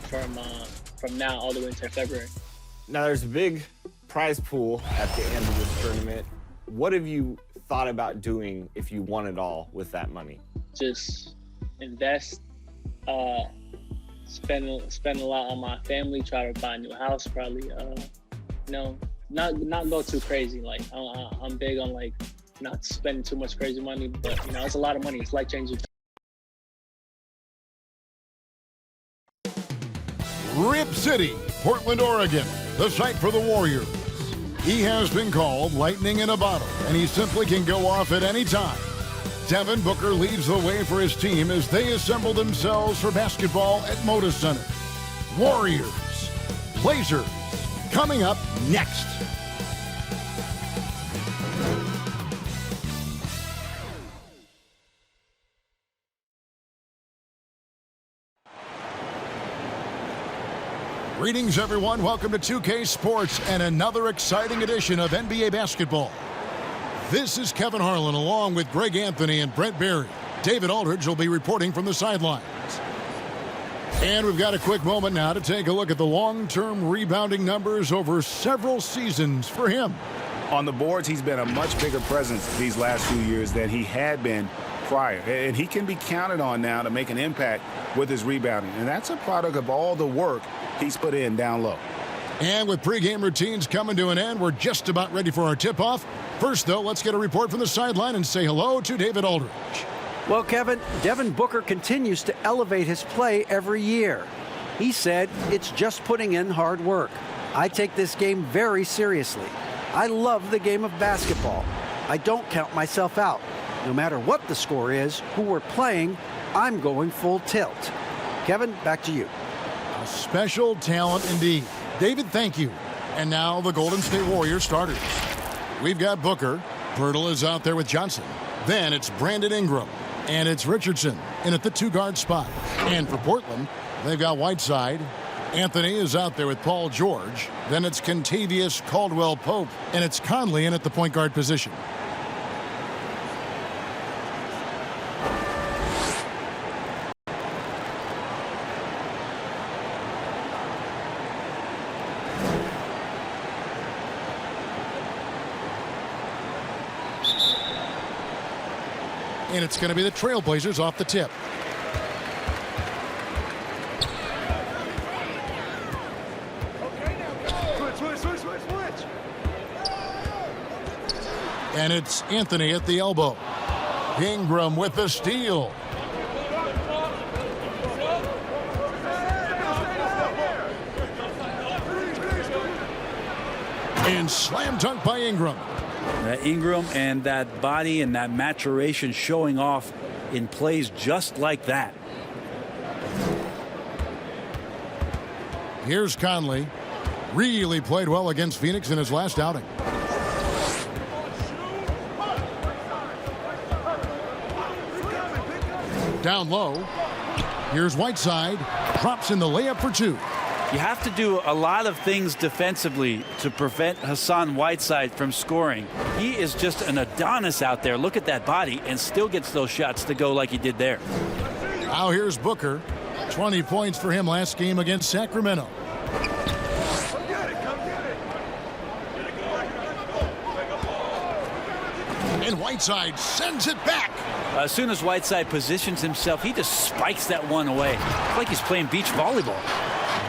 from now all the way until February. Now there's a big prize pool at the end of this tournament. What have you thought about doing if you won it all with that money? Just invest, spend a lot on my family, try to buy a new house, probably, not go too crazy. Like I'm big on like not spending too much crazy money, but it's a lot of money. It's life changing. Rip City, Portland, Oregon, the site for the Warriors. He has been called lightning in a bottle, and he simply can go off at any time. Devin Booker leads the way for his team as they assemble themselves for basketball at Moda Center. Warriors, Blazers, coming up next. Greetings, everyone. Welcome to 2K Sports and another exciting edition of NBA basketball. This is Kevin Harlan along with Greg Anthony and Brent Berry. David Aldridge will be reporting from the sidelines. And we've got a quick moment now to take a look at the long-term rebounding numbers over several seasons for him. On the boards, he's been a much bigger presence these last few years than he had been prior. And he can be counted on now to make an impact with his rebounding. And that's a product of all the work he's put in down low. And with pregame routines coming to an end, we're just about ready for our tip-off. First, though, let's get a report from the sideline and say hello to David Aldridge. Well, Kevin, Devin Booker continues to elevate his play every year. He said, "It's just putting in hard work. I take this game very seriously. I love the game of basketball. I don't count myself out. No matter what the score is, who we're playing, I'm going full tilt." Kevin, back to you. A special talent indeed. David, thank you. And now the Golden State Warriors starters. We've got Booker. Pirtle is out there with Johnson. Then it's Brandon Ingram. And it's Richardson in at the two-guard spot. And for Portland, they've got Whiteside. Anthony is out there with Paul George. Then it's Kentavious Caldwell-Pope. And it's Conley in at the point guard position. And it's going to be the Trailblazers off the tip. Switch. And it's Anthony at the elbow. Ingram with the steal. And slam dunk by Ingram. Ingram and that body and that maturation showing off in plays just like that. Here's Conley. Really played well against Phoenix in his last outing. Down low. Here's Whiteside. Drops in the layup for two. You have to do a lot of things defensively to prevent Hassan Whiteside from scoring. He is just an Adonis out there. Look at that body and still gets those shots to go like he did there. Now here's Booker. 20 points for him last game against Sacramento. And Whiteside sends it back. As soon as Whiteside positions himself, he just spikes that one away. It's like he's playing beach volleyball.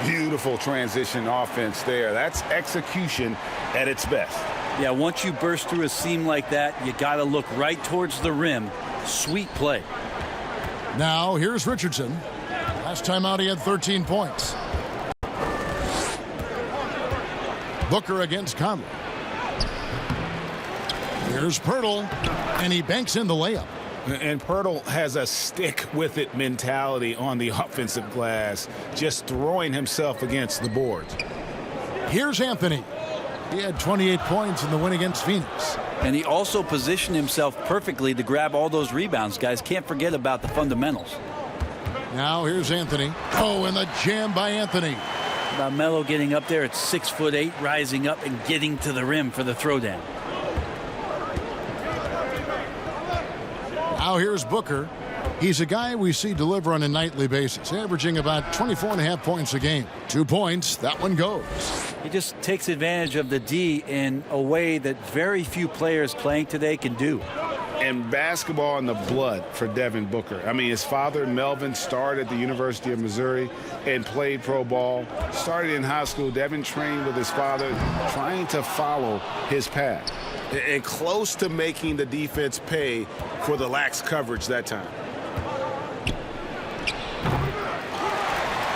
Beautiful transition offense there. That's execution at its best. Yeah, once you burst through a seam like that, you got to look right towards the rim. Sweet play. Now here's Richardson. Last time out he had 13 points. Booker against Conley. Here's Pirtle, and he banks in the layup. And Pirtle has a stick-with-it mentality on the offensive glass, just throwing himself against the boards. Here's Anthony. He had 28 points in the win against Phoenix. And he also positioned himself perfectly to grab all those rebounds, guys. Can't forget about the fundamentals. Now here's Anthony. Oh, and the jam by Anthony. About Melo getting up there at 6'8", rising up and getting to the rim for the throwdown. Now here's Booker. He's a guy we see deliver on a nightly basis, averaging about 24.5 points a game. 2 points, that one goes. He just takes advantage of the D in a way that very few players playing today can do. And basketball in the blood for Devin Booker. I mean, his father, Melvin, started at the University of Missouri and played pro ball. Started in high school. Devin trained with his father, trying to follow his path. And close to making the defense pay for the lax coverage that time.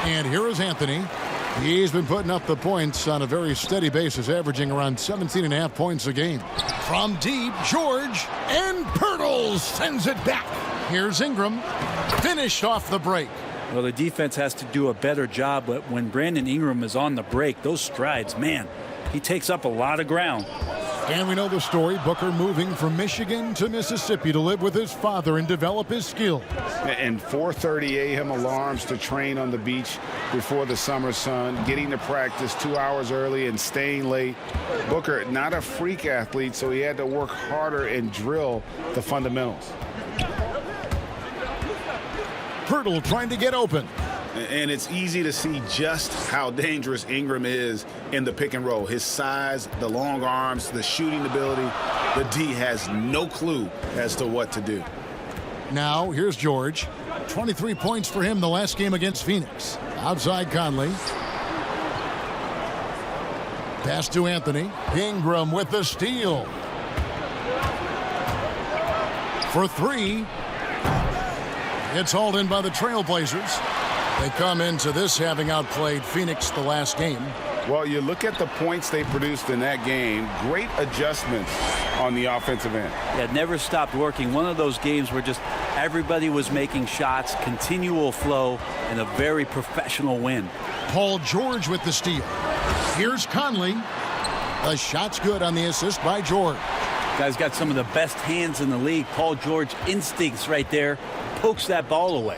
And here is Anthony. He's been putting up the points on a very steady basis, averaging around 17.5 points a game. From deep, George, and Pirtle sends it back. Here's Ingram, finished off the break. Well, the defense has to do a better job, but when Brandon Ingram is on the break, those strides, man, he takes up a lot of ground. And we know the story, Booker moving from Michigan to Mississippi to live with his father and develop his skills. And 4:30 a.m. alarms to train on the beach before the summer sun, getting to practice 2 hours early and staying late. Booker, not a freak athlete, so he had to work harder and drill the fundamentals. Pirtle trying to get open. And it's easy to see just how dangerous Ingram is in the pick and roll. His size, the long arms, the shooting ability. The D has no clue as to what to do. Now, here's George. 23 points for him the last game against Phoenix. Outside Conley. Pass to Anthony. Ingram with the steal. For 3. It's hauled in by the Trailblazers. They come into this having outplayed Phoenix the last game. Well, you look at the points they produced in that game. Great adjustments on the offensive end. Yeah, never stopped working. One of those games where just everybody was making shots, continual flow, and a very professional win. Paul George with the steal. Here's Conley. The shot's good on the assist by George. Guy's got some of the best hands in the league. Paul George instincts right there. Pokes that ball away.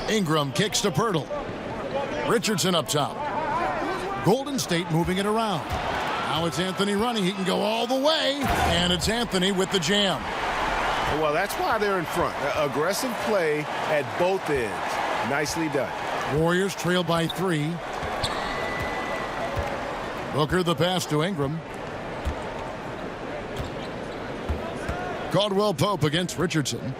Ingram kicks to Pirtle. Richardson up top. Golden State moving it around. Now it's Anthony running. He can go all the way. And it's Anthony with the jam. Well, that's why they're in front. Aggressive play at both ends. Nicely done. Warriors trail by 3. Booker the pass to Ingram. Caldwell Pope against Richardson.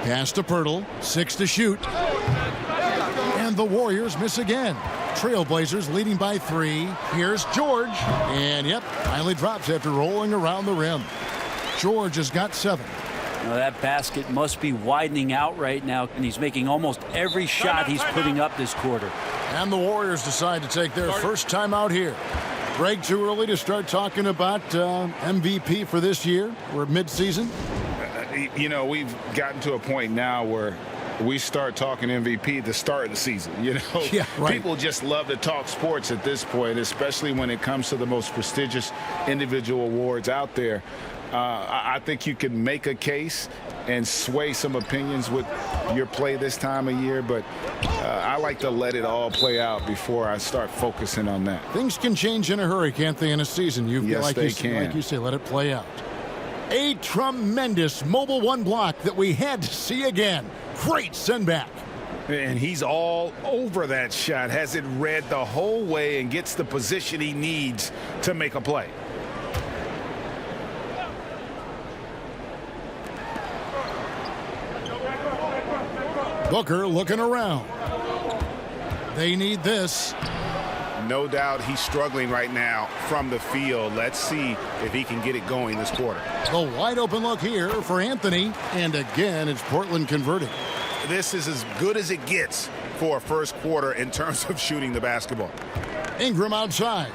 Pass to Pirtle. 6 to shoot. And the Warriors miss again. Trailblazers leading by 3. Here's George. And yep, finally drops after rolling around the rim. George has got 7. Now that basket must be widening out right now, and he's making almost every shot he's putting up this quarter. And the Warriors decide to take their first time out here. Greg, too early to start talking about MVP for this year? We're mid-season. You know, we've gotten to a point now where we start talking MVP at the start of the season. You know, yeah, right. People just love to talk sports at this point, especially when it comes to the most prestigious individual awards out there. I think you can make a case and sway some opinions with your play this time of year, but I like to let it all play out before I start focusing on that. Things can change in a hurry, can't they, in a season? Yes, they can. Like you say, let it play out. A tremendous Mobile One block that we had to see again. Great send back. And he's all over that shot, has it read the whole way and gets the position he needs to make a play. Booker looking around. They need this. No doubt he's struggling right now from the field. Let's see if he can get it going this quarter. The wide open look here for Anthony. And again, it's Portland converting. This is as good as it gets for a first quarter in terms of shooting the basketball. Ingram outside.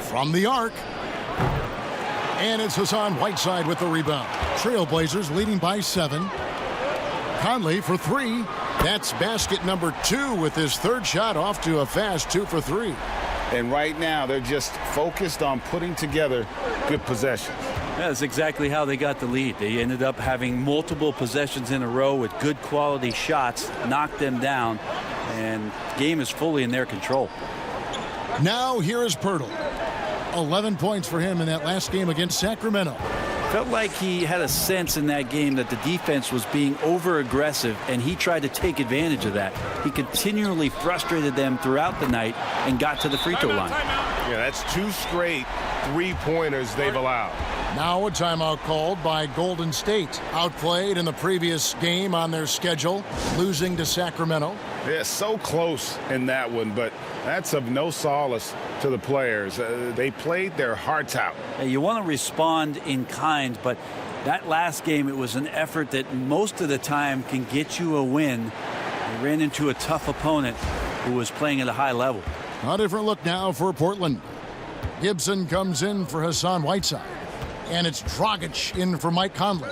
From the arc. And it's Hassan Whiteside with the rebound. Trailblazers leading by 7. Conley for 3. That's basket number 2 with his third shot off to a fast 2 for 3. And right now they're just focused on putting together good possessions. Yeah, that's exactly how they got the lead. They ended up having multiple possessions in a row with good quality shots, knocked them down, and game is fully in their control. Now here is Pirtle. 11 points for him in that last game against Sacramento. Felt like he had a sense in that game that the defense was being over-aggressive, and he tried to take advantage of that. He continually frustrated them throughout the night and got to the free throw line. Yeah, that's 2 straight three-pointers they've allowed. Now a timeout called by Golden State. Outplayed in the previous game on their schedule, losing to Sacramento. Yeah, so close in that one, but that's of no solace to the players. They played their hearts out. You want to respond in kind, but that last game, it was an effort that most of the time can get you a win. They ran into a tough opponent who was playing at a high level. A different look now for Portland. Gibson comes in for Hassan Whiteside. And it's Dragic in for Mike Conley.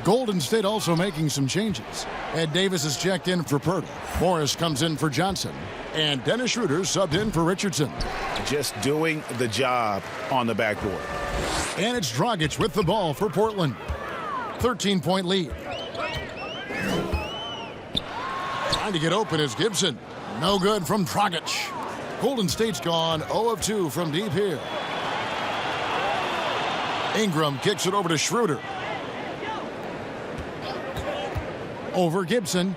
Golden State also making some changes. Ed Davis is checked in for Pirtle. Morris comes in for Johnson. And Dennis Schroeder subbed in for Richardson. Just doing the job on the backboard. And it's Dragic with the ball for Portland. 13-point lead. Trying to get open is Gibson. No good from Dragic. Golden State's gone 0 of 2 from deep here. Ingram kicks it over to Schroeder. Over Gibson.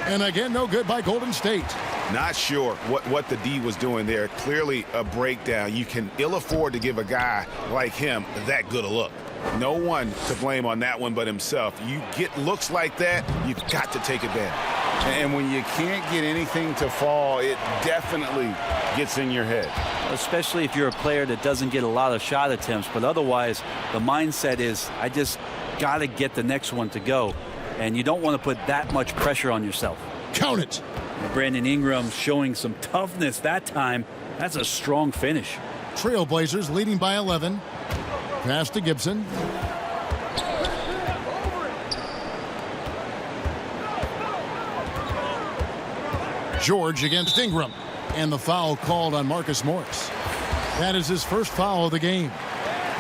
And again, no good by Golden State. Not sure what the D was doing there. Clearly a breakdown. You can ill afford to give a guy like him that good a look. No one to blame on that one but himself. You get looks like that, you've got to take advantage. And when you can't get anything to fall, it definitely gets in your head. Especially if you're a player that doesn't get a lot of shot attempts, but otherwise the mindset is, I just got to get the next one to go. And you don't want to put that much pressure on yourself. Count it. Brandon Ingram showing some toughness that time. That's a strong finish. Trailblazers leading by 11. Pass to Gibson. George against Ingram. And the foul called on Marcus Morris. That is his first foul of the game.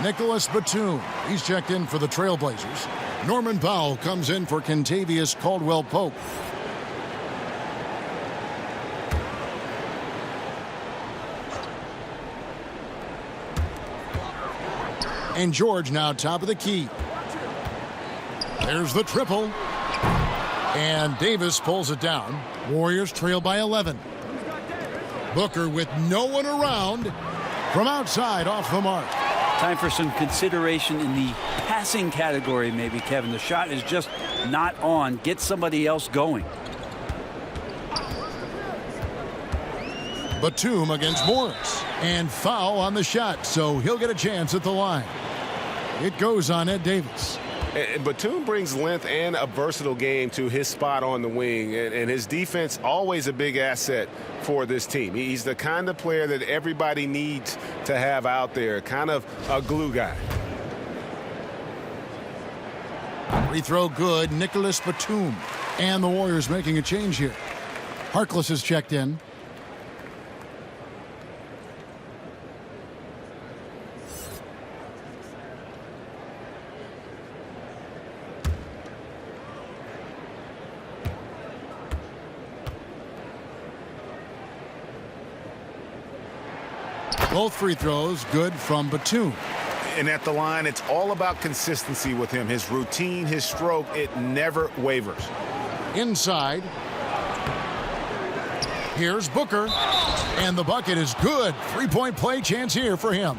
Nicholas Batum. He's checked in for the Trailblazers. Norman Powell comes in for Kentavious Caldwell-Pope. And George now top of the key. There's the triple. And Davis pulls it down. Warriors trail by 11. Booker with no one around from outside off the mark. Time for some consideration in the passing category, maybe, Kevin. The shot is just not on. Get somebody else going. Batum against Morris. And foul on the shot, so he'll get a chance at the line. It goes on Ed Davis. And Batum brings length and a versatile game to his spot on the wing, and his defense always a big asset for this team. He's the kind of player that everybody needs to have out there, kind of a glue guy. Free throw good, Nicholas Batum. And the Warriors making a change here. Harkless is checked in. Both free throws good from Batum. And at the line, it's all about consistency with him. His routine, his stroke, it never wavers. Inside. Here's Booker. And the bucket is good. Three-point play chance here for him.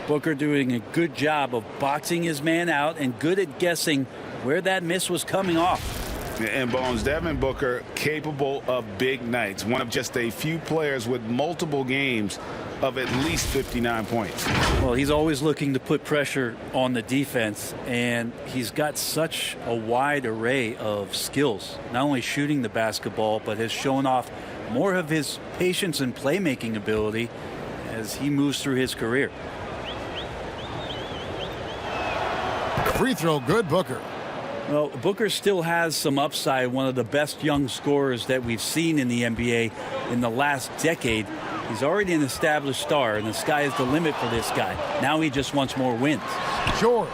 Booker doing a good job of boxing his man out and good at guessing where that miss was coming off. And Bones, Devin Booker capable of big nights. One of just a few players with multiple games of at least 59 points. Well, he's always looking to put pressure on the defense, and he's got such a wide array of skills, not only shooting the basketball, but has shown off more of his patience and playmaking ability as he moves through his career. Free throw good, Booker. Well, Booker still has some upside, one of the best young scorers that we've seen in the NBA in the last decade. He's already an established star, and the sky is the limit for this guy. Now he just wants more wins. George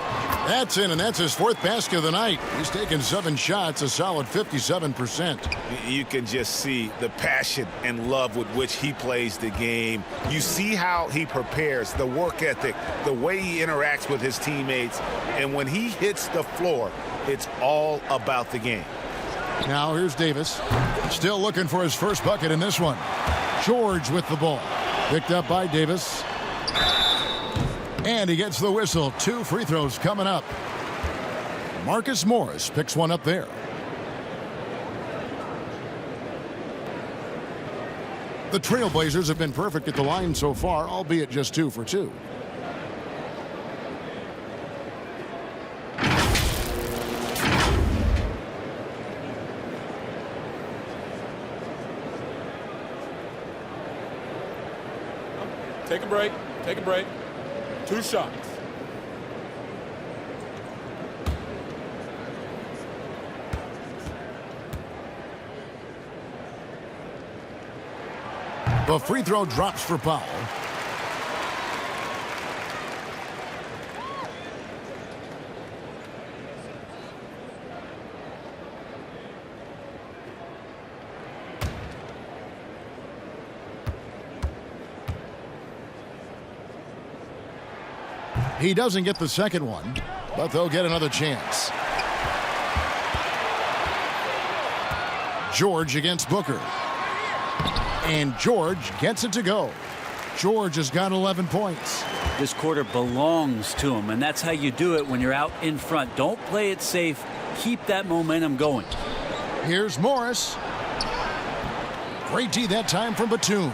That's in, and that's his 4th basket of the night. He's taken 7 shots, a solid 57%. You can just see the passion and love with which he plays the game. You see how he prepares, the work ethic, the way he interacts with his teammates. And when he hits the floor, it's all about the game. Now here's Davis. Still looking for his first bucket in this one. George with the ball. Picked up by Davis. And he gets the whistle. 2 free throws coming up. Marcus Morris picks one up there. The Trailblazers have been perfect at the line so far, albeit just 2 for 2. Take a break. Take a break. 2 shots. The free throw drops for Powell. He doesn't get the second one, but they'll get another chance. George against Booker. And George gets it to go. George has got 11 points. This quarter belongs to him, and that's how you do it when you're out in front. Don't play it safe. Keep that momentum going. Here's Morris. Great D that time from Batum.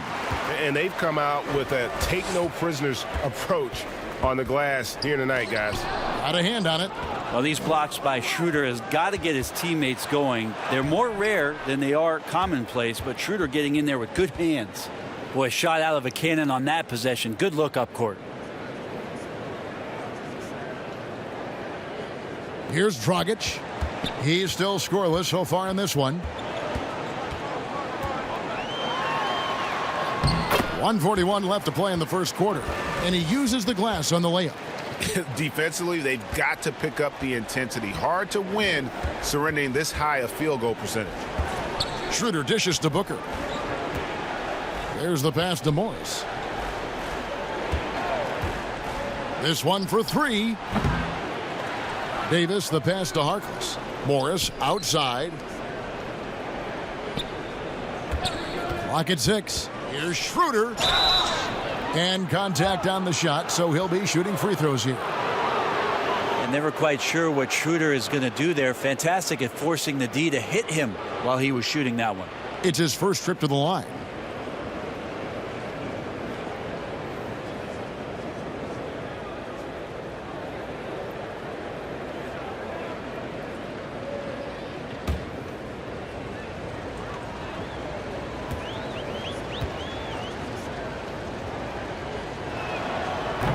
And they've come out with a take-no-prisoners approach on the glass here tonight, guys. Got a hand on it. Well, these blocks by Schroeder has got to get his teammates going. They're more rare than they are commonplace, but Schroeder getting in there with good hands. Boy, shot out of a cannon on that possession. Good look up court. Here's Dragic. He's still scoreless so far in this one. 1:41 left to play in the first quarter, and he uses the glass on the layup. Defensively, they've got to pick up the intensity. Hard to win surrendering this high a field goal percentage. Schroeder dishes to Booker. There's the pass to Morris. This one for 3. Davis, the pass to Harkless. Morris outside. Clock at 6. Here's Schroeder. And contact on the shot, so he'll be shooting free throws here. I'm never quite sure what Schroeder is going to do there. Fantastic at forcing the D to hit him while he was shooting that one. It's his first trip to the line.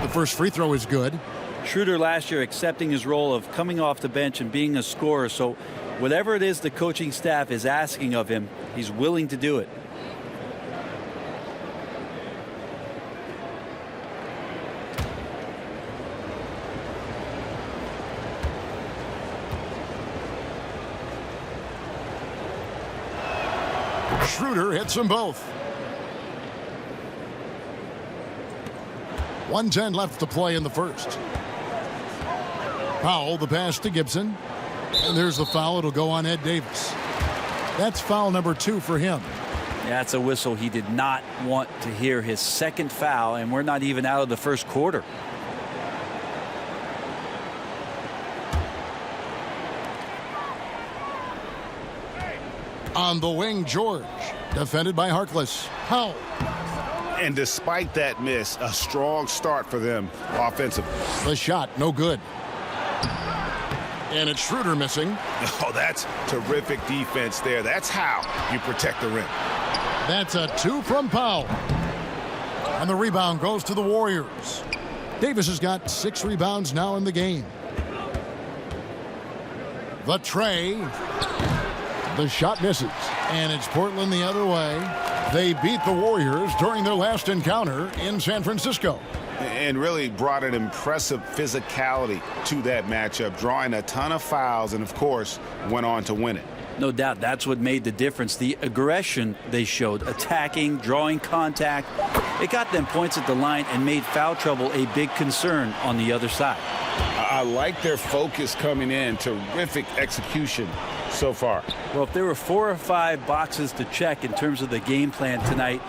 The first free throw is good. Schroeder last year accepting his role of coming off the bench and being a scorer. So whatever it is the coaching staff is asking of him, he's willing to do it. Schroeder hits them both. 1:10 left to play in the first. Powell, the pass to Gibson. And there's the foul. It'll go on Ed Davis. That's foul number 2 for him. That's a whistle he did not want to hear. His second foul, and we're not even out of the first quarter. On the wing, George. Defended by Harkless. Powell. And despite that miss, a strong start for them offensively. The shot, no good. And it's Schroeder missing. Oh, that's terrific defense there. That's how you protect the rim. That's a 2 from Powell. And the rebound goes to the Warriors. Davis has got 6 rebounds now in the game. The tray. The shot misses. And it's Portland the other way. They beat the Warriors during their last encounter in San Francisco. and really brought an impressive physicality to that matchup, drawing a ton of fouls and, of course, went on to win it. No doubt that's what made the difference. The aggression they showed, attacking, drawing contact. It got them points at the line and made foul trouble a big concern on the other side. I like their focus coming in. Terrific execution so far. Well, if there were 4 or 5 boxes to check in terms of the game plan tonight,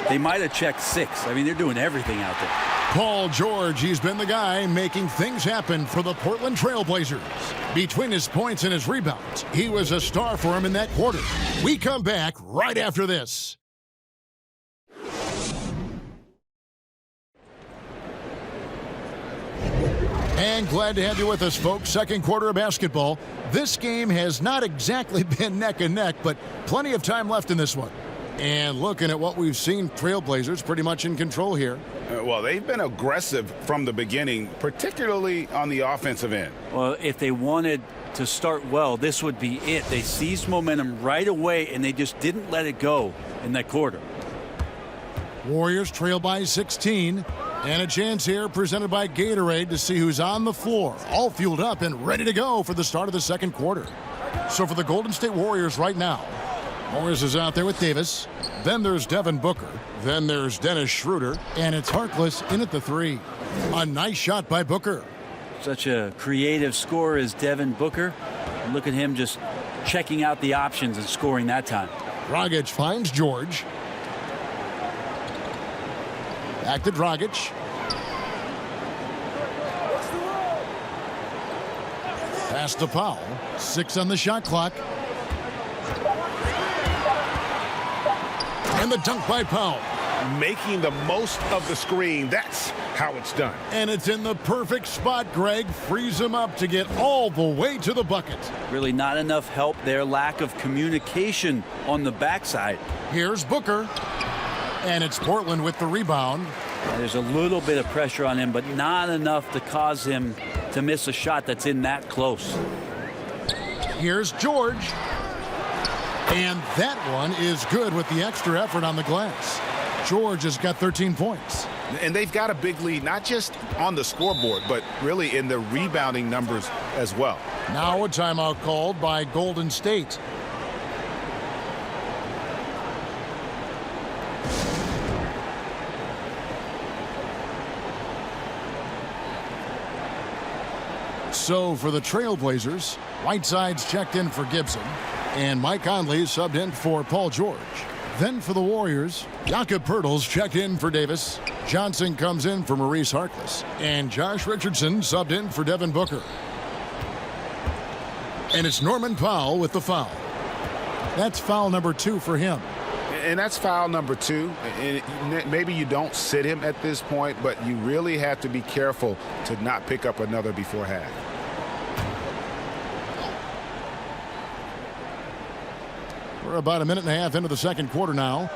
they might have checked 6. I mean, they're doing everything out there. Paul George, he's been the guy making things happen for the Portland Trail Blazers. Between his points and his rebounds, he was a star for him in that quarter. We come back right after this. And glad to have you with us, folks. Second quarter of basketball. This game has not exactly been neck and neck, but plenty of time left in this one. And looking at what we've seen, Trailblazers pretty much in control here. Well, they've been aggressive from the beginning, particularly on the offensive end. Well, if they wanted to start well, this would be it. They seized momentum right away, and they just didn't let it go in that quarter. Warriors trail by 16. And a chance here presented by Gatorade to see who's on the floor, all fueled up and ready to go for the start of the second quarter. So for the Golden State Warriors right now, Morris is out there with Davis. Then there's Devin Booker. Then there's Dennis Schroeder. And it's Harkless in at the 3. A nice shot by Booker. Such a creative scorer as Devin Booker. Look at him just checking out the options and scoring that time. Dragic finds George. Back to Dragic. Pass to Powell. 6 on the shot clock. And the dunk by Powell. Making the most of the screen. That's how it's done. And it's in the perfect spot, Greg. Frees him up to get all the way to the bucket. Really not enough help there. Lack of communication on the backside. Here's Booker. And it's Portland with the rebound. There's a little bit of pressure on him, but not enough to cause him to miss a shot that's in that close. Here's George. And that one is good with the extra effort on the glass. George has got 13 points. And they've got a big lead, not just on the scoreboard, but really in the rebounding numbers as well. Now a timeout called by Golden State. So for the Trailblazers, Whiteside's checked in for Gibson, and Mike Conley subbed in for Paul George. Then for the Warriors, Jakob Poeltl's checked in for Davis. Johnson comes in for Maurice Harkless, and Josh Richardson subbed in for Devin Booker. And it's Norman Powell with the foul. That's foul number 2 for him. And that's foul number 2. And maybe you don't sit him at this point, but you really have to be careful to not pick up another before half. We're about a minute and a half into the second quarter now.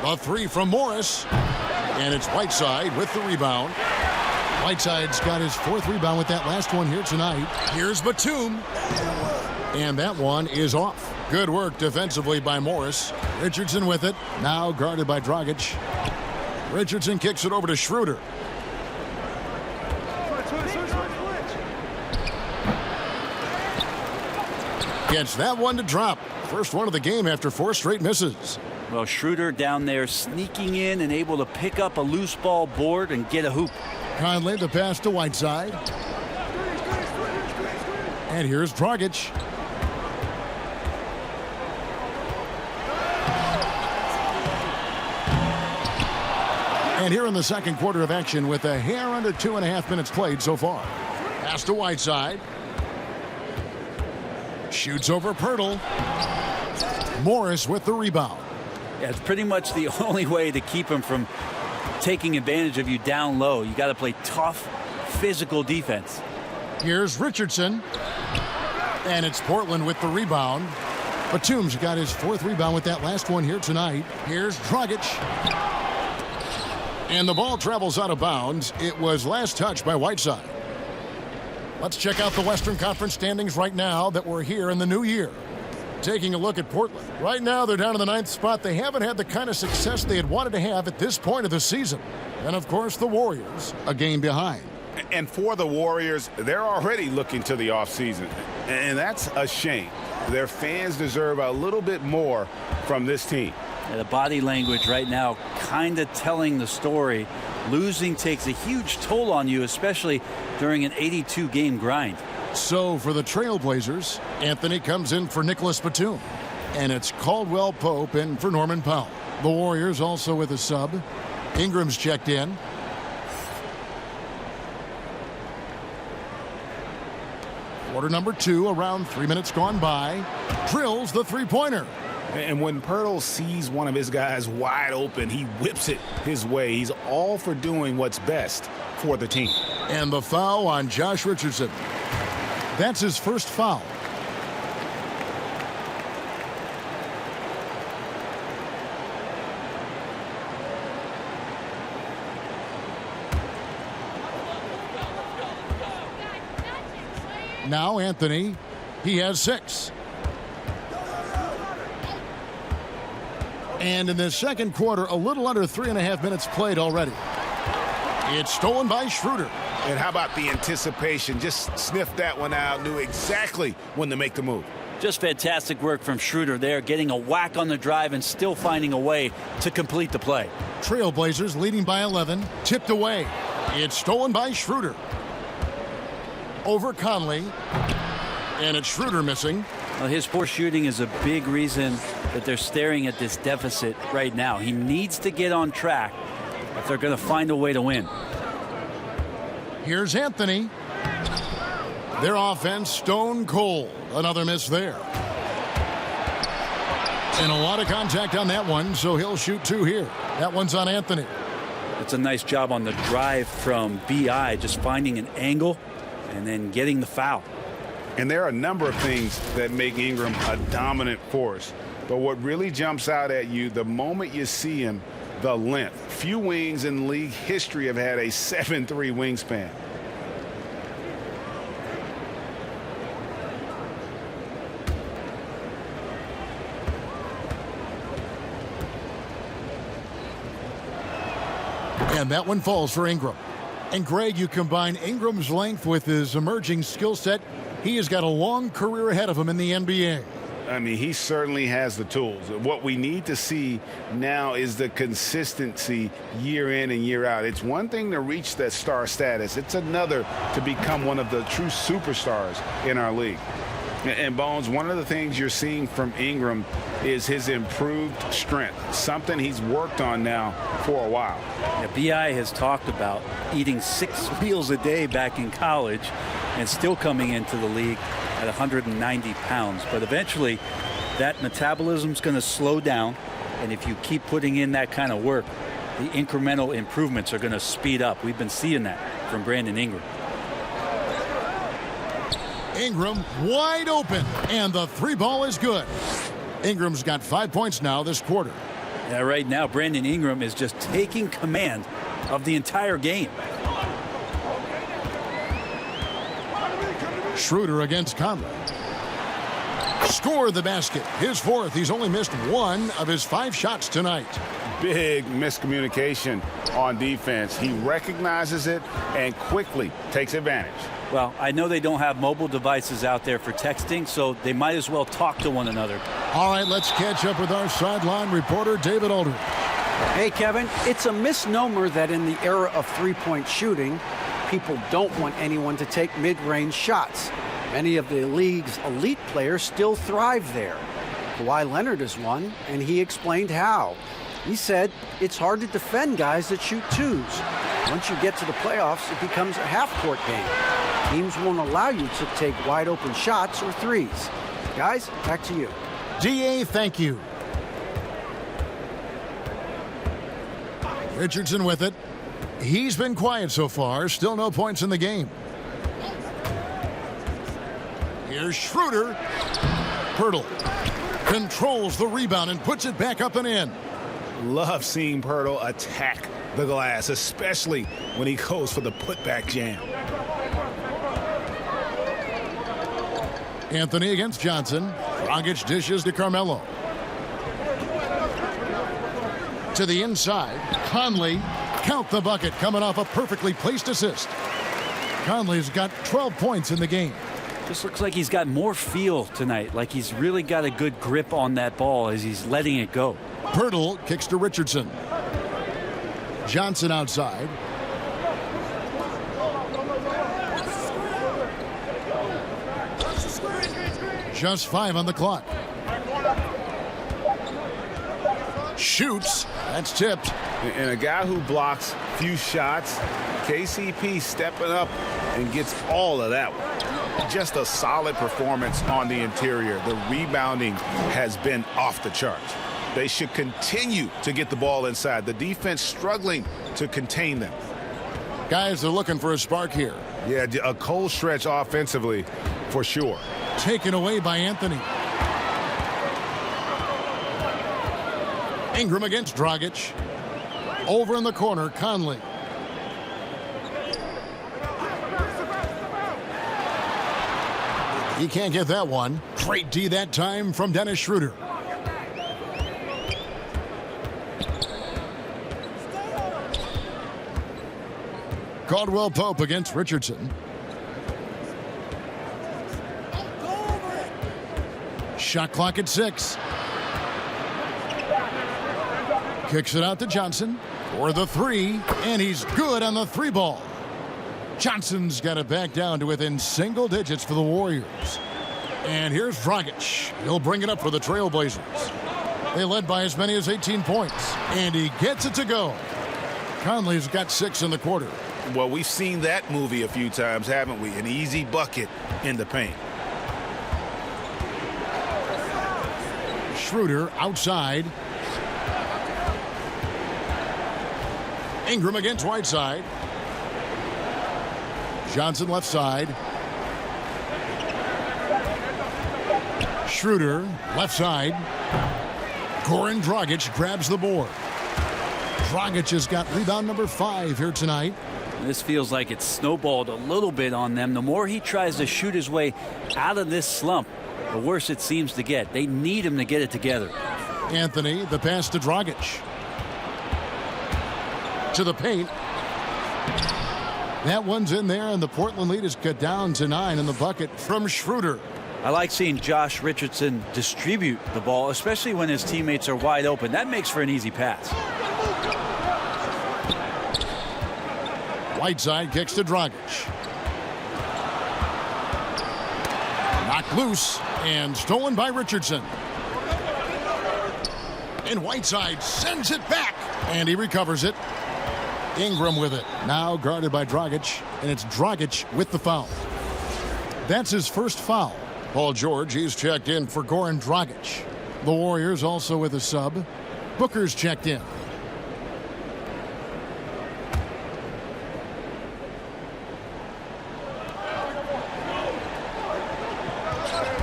A 3 from Morris. And it's Whiteside with the rebound. Whiteside's got his 4th rebound with that last one here tonight. Here's Batum. And that one is off. Good work defensively by Morris. Richardson with it. Now guarded by Dragic. Richardson kicks it over to Schroeder. Gets that one to drop. First one of the game after 4 straight misses. Well, Schroeder down there sneaking in and able to pick up a loose ball board and get a hoop. Conley the pass to Whiteside. And here's Dragic. And here in the second quarter of action with a hair under 2.5 minutes played so far. Pass to Whiteside. Shoots over Poeltl. Morris with the rebound. Yeah, it's pretty much the only way to keep him from taking advantage of you down low. You got to play tough, physical defense. Here's Richardson. And it's Portland with the rebound. Batum's got his 4th rebound with that last one here tonight. Here's Dragic. And the ball travels out of bounds. It was last touched by Whiteside. Let's check out the Western Conference standings right now that we're here in the new year. Taking a look at Portland. Right now, they're down in the 9th spot. They haven't had the kind of success they had wanted to have at this point of the season. And, of course, the Warriors, a game behind. And for the Warriors, they're already looking to the offseason. And that's a shame. Their fans deserve a little bit more from this team. Yeah, the body language right now kind of telling the story. Losing takes a huge toll on you, especially during an 82-game grind. So for the Trailblazers, Anthony comes in for Nicholas Batum. And it's Caldwell Pope in for Norman Powell. The Warriors also with a sub. Ingram's checked in. Quarter number 2, around 3 minutes gone by. Drills the three-pointer. And when Pirtle sees one of his guys wide open, he whips it his way. He's all for doing what's best for the team. And the foul on Josh Richardson. That's his first foul. Now Anthony, he has 6. And in the second quarter, a little under 3.5 minutes played already. It's stolen by Schroeder. And how about the anticipation? Just sniffed that one out, knew exactly when to make the move. Just fantastic work from Schroeder there, getting a whack on the drive and still finding a way to complete the play. Trailblazers leading by 11, tipped away. It's stolen by Schroeder. Over Conley, and it's Schroeder missing. Well, his poor shooting is a big reason that they're staring at this deficit right now. He needs to get on track if they're going to find a way to win. Here's Anthony. Their offense stone cold. Another miss there. And a lot of contact on that one, so he'll shoot 2 here. That one's on Anthony. It's a nice job on the drive from BI, just finding an angle and then getting the foul. And there are a number of things that make Ingram a dominant force. But what really jumps out at you the moment you see him, the length. Few wings in league history have had a 7'3" wingspan. And that one falls for Ingram. And Greg, you combine Ingram's length with his emerging skill set. He has got a long career ahead of him in the NBA. I mean, he certainly has the tools. What we need to see now is the consistency year in and year out. It's one thing to reach that star status. It's another to become one of the true superstars in our league. And Bones, one of the things you're seeing from Ingram is his improved strength, something he's worked on now for a while. Yeah, BI has talked about eating 6 meals a day back in college and still coming into the league at 190 pounds. But eventually, that metabolism's going to slow down, and if you keep putting in that kind of work, the incremental improvements are going to speed up. We've been seeing that from Brandon Ingram. Ingram wide open, and the 3-ball is good. Ingram's got 5 points now this quarter. Yeah, right now, Brandon Ingram is just taking command of the entire game. Schroeder against Conley. Scored the basket. His 4th. He's only missed 1 of his 5 shots tonight. Big miscommunication on defense. He recognizes it and quickly takes advantage. Well, I know they don't have mobile devices out there for texting, so they might as well talk to one another. All right, let's catch up with our sideline reporter, David Aldridge. Hey, Kevin, it's a misnomer that in the era of three-point shooting, people don't want anyone to take mid-range shots. Many of the league's elite players still thrive there. Kawhi Leonard is one, and he explained how. He said it's hard to defend guys that shoot twos. Once you get to the playoffs, it becomes a half-court game. Teams won't allow you to take wide-open shots or threes. Guys, back to you. DA, thank you. Richardson with it. He's been quiet so far. Still no points in the game. Here's Schroeder. Pirtle controls the rebound and puts it back up and in. Love seeing Pirtle attack the glass, especially when he goes for the putback jam. Anthony against Johnson. Dragic dishes to Carmelo. To the inside. Conley. Count the bucket, coming off a perfectly placed assist. Conley's got 12 points in the game. Just looks like he's got more feel tonight, like he's really got a good grip on that ball as he's letting it go. Pirtle kicks to Richardson. Johnson outside. Just 5 on the clock. Shoots. That's tipped. And a guy who blocks few shots, KCP stepping up and gets all of that one. Just a solid performance on the interior. The rebounding has been off the charts. They should continue to get the ball inside. The defense struggling to contain them. Guys are looking for a spark here. Yeah, a cold stretch offensively for sure. Taken away by Anthony. Ingram against Dragic. Over in the corner, Conley. He can't get that one. Great D that time from Dennis Schroeder. Caldwell Pope against Richardson. Shot clock at 6. Kicks it out to Johnson for the 3, and he's good on the 3 ball. Johnson's got it back down to within single digits for the Warriors. And here's Dragic. He'll bring it up for the Trailblazers. They led by as many as 18 points, and he gets it to go. Conley's got 6 in the quarter. Well, we've seen that movie a few times, haven't we? An easy bucket in the paint. Schroeder outside. Ingram against Whiteside. Johnson left side. Schroeder left side. Goran Dragic grabs the board. Dragic has got rebound number 5 here tonight. This feels like it's snowballed a little bit on them. The more he tries to shoot his way out of this slump, the worse it seems to get. They need him to get it together. Anthony, the pass to Dragic. To the paint. That one's in there, and the Portland lead is cut down to 9 in the bucket from Schroeder. I like seeing Josh Richardson distribute the ball, especially when his teammates are wide open. That makes for an easy pass. Whiteside kicks to Dragic. Knocked loose and stolen by Richardson. And Whiteside sends it back, and he recovers it. Ingram with it. Now guarded by Dragic, and it's Dragic with the foul. That's his first foul. Paul George, he's checked in for Goran Dragic. The Warriors also with a sub. Booker's checked in.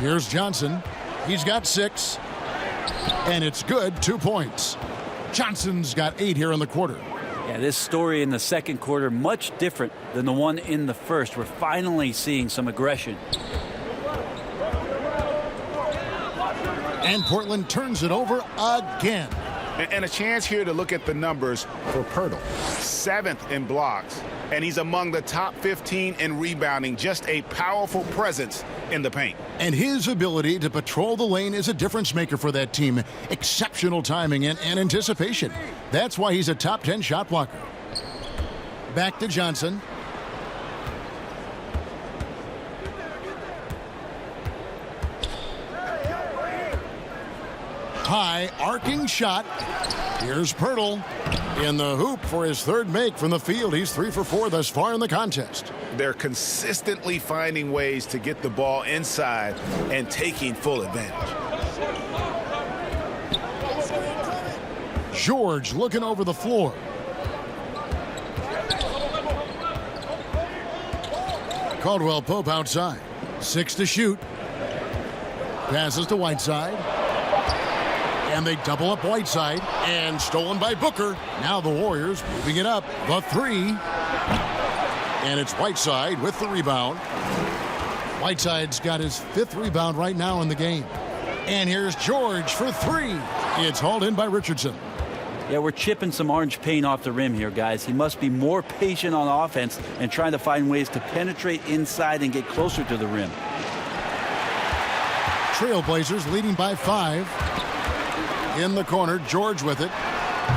Here's Johnson. He's got 6. And it's good, 2 points. Johnson's got 8 here in the quarter. Yeah, this story in the second quarter, much different than the one in the first. We're finally seeing some aggression. And Portland turns it over again. And a chance here to look at the numbers for Pirtle. 7th in blocks, and he's among the top 15 in rebounding. Just a powerful presence in the paint. And his ability to patrol the lane is a difference maker for that team. Exceptional timing and anticipation. That's why he's a top 10 shot blocker. Back to Johnson. High arcing shot. Here's Pirtle in the hoop for his 3rd make from the field. He's 3 for 4 thus far in the contest. They're consistently finding ways to get the ball inside and taking full advantage. George looking over the floor. Caldwell Pope outside. 6 to shoot. Passes to Whiteside. And they double up Whiteside, and stolen by Booker. Now the Warriors moving it up. The 3. And it's Whiteside with the rebound. Whiteside's got his 5th rebound right now in the game. And here's George for 3. It's hauled in by Richardson. Yeah, we're chipping some orange paint off the rim here, guys. He must be more patient on offense and trying to find ways to penetrate inside and get closer to the rim. Trailblazers leading by 5. In the corner, George with it.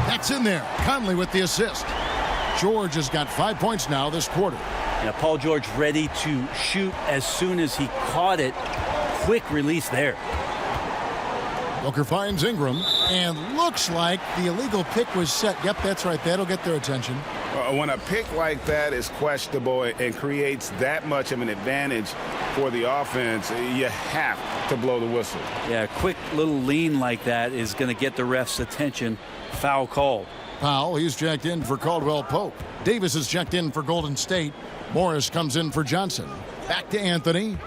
That's in there. Conley with the assist. George has got 5 points now this quarter. Yeah, Paul George ready to shoot as soon as he caught it. Quick release there. Booker finds Ingram, and looks like the illegal pick was set. Yep, that's right. That'll get their attention. When a pick like that is questionable and creates that much of an advantage for the offense, you have to blow the whistle. Yeah, a quick little lean like that is going to get the ref's attention. Foul called. Powell, he's checked in for Caldwell Pope. Davis is checked in for Golden State. Morris comes in for Johnson. Back to Anthony.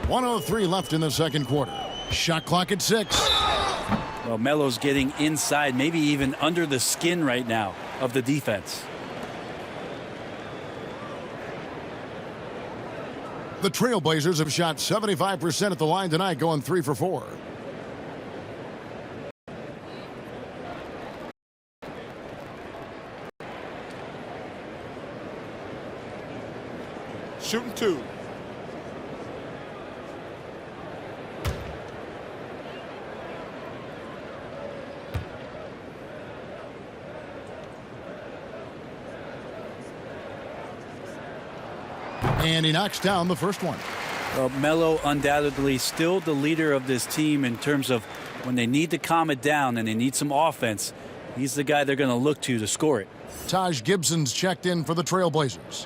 1:03 left in the second quarter. Shot clock at 6. Well, Melo's getting inside, maybe even under the skin right now of the defense. The Trailblazers have shot 75% at the line tonight, going 3 for 4. Shooting 2. And he knocks down the first one. Well, Melo undoubtedly still the leader of this team in terms of when they need to calm it down and they need some offense. He's the guy they're going to look to score it. Taj Gibson's checked in for the Trailblazers.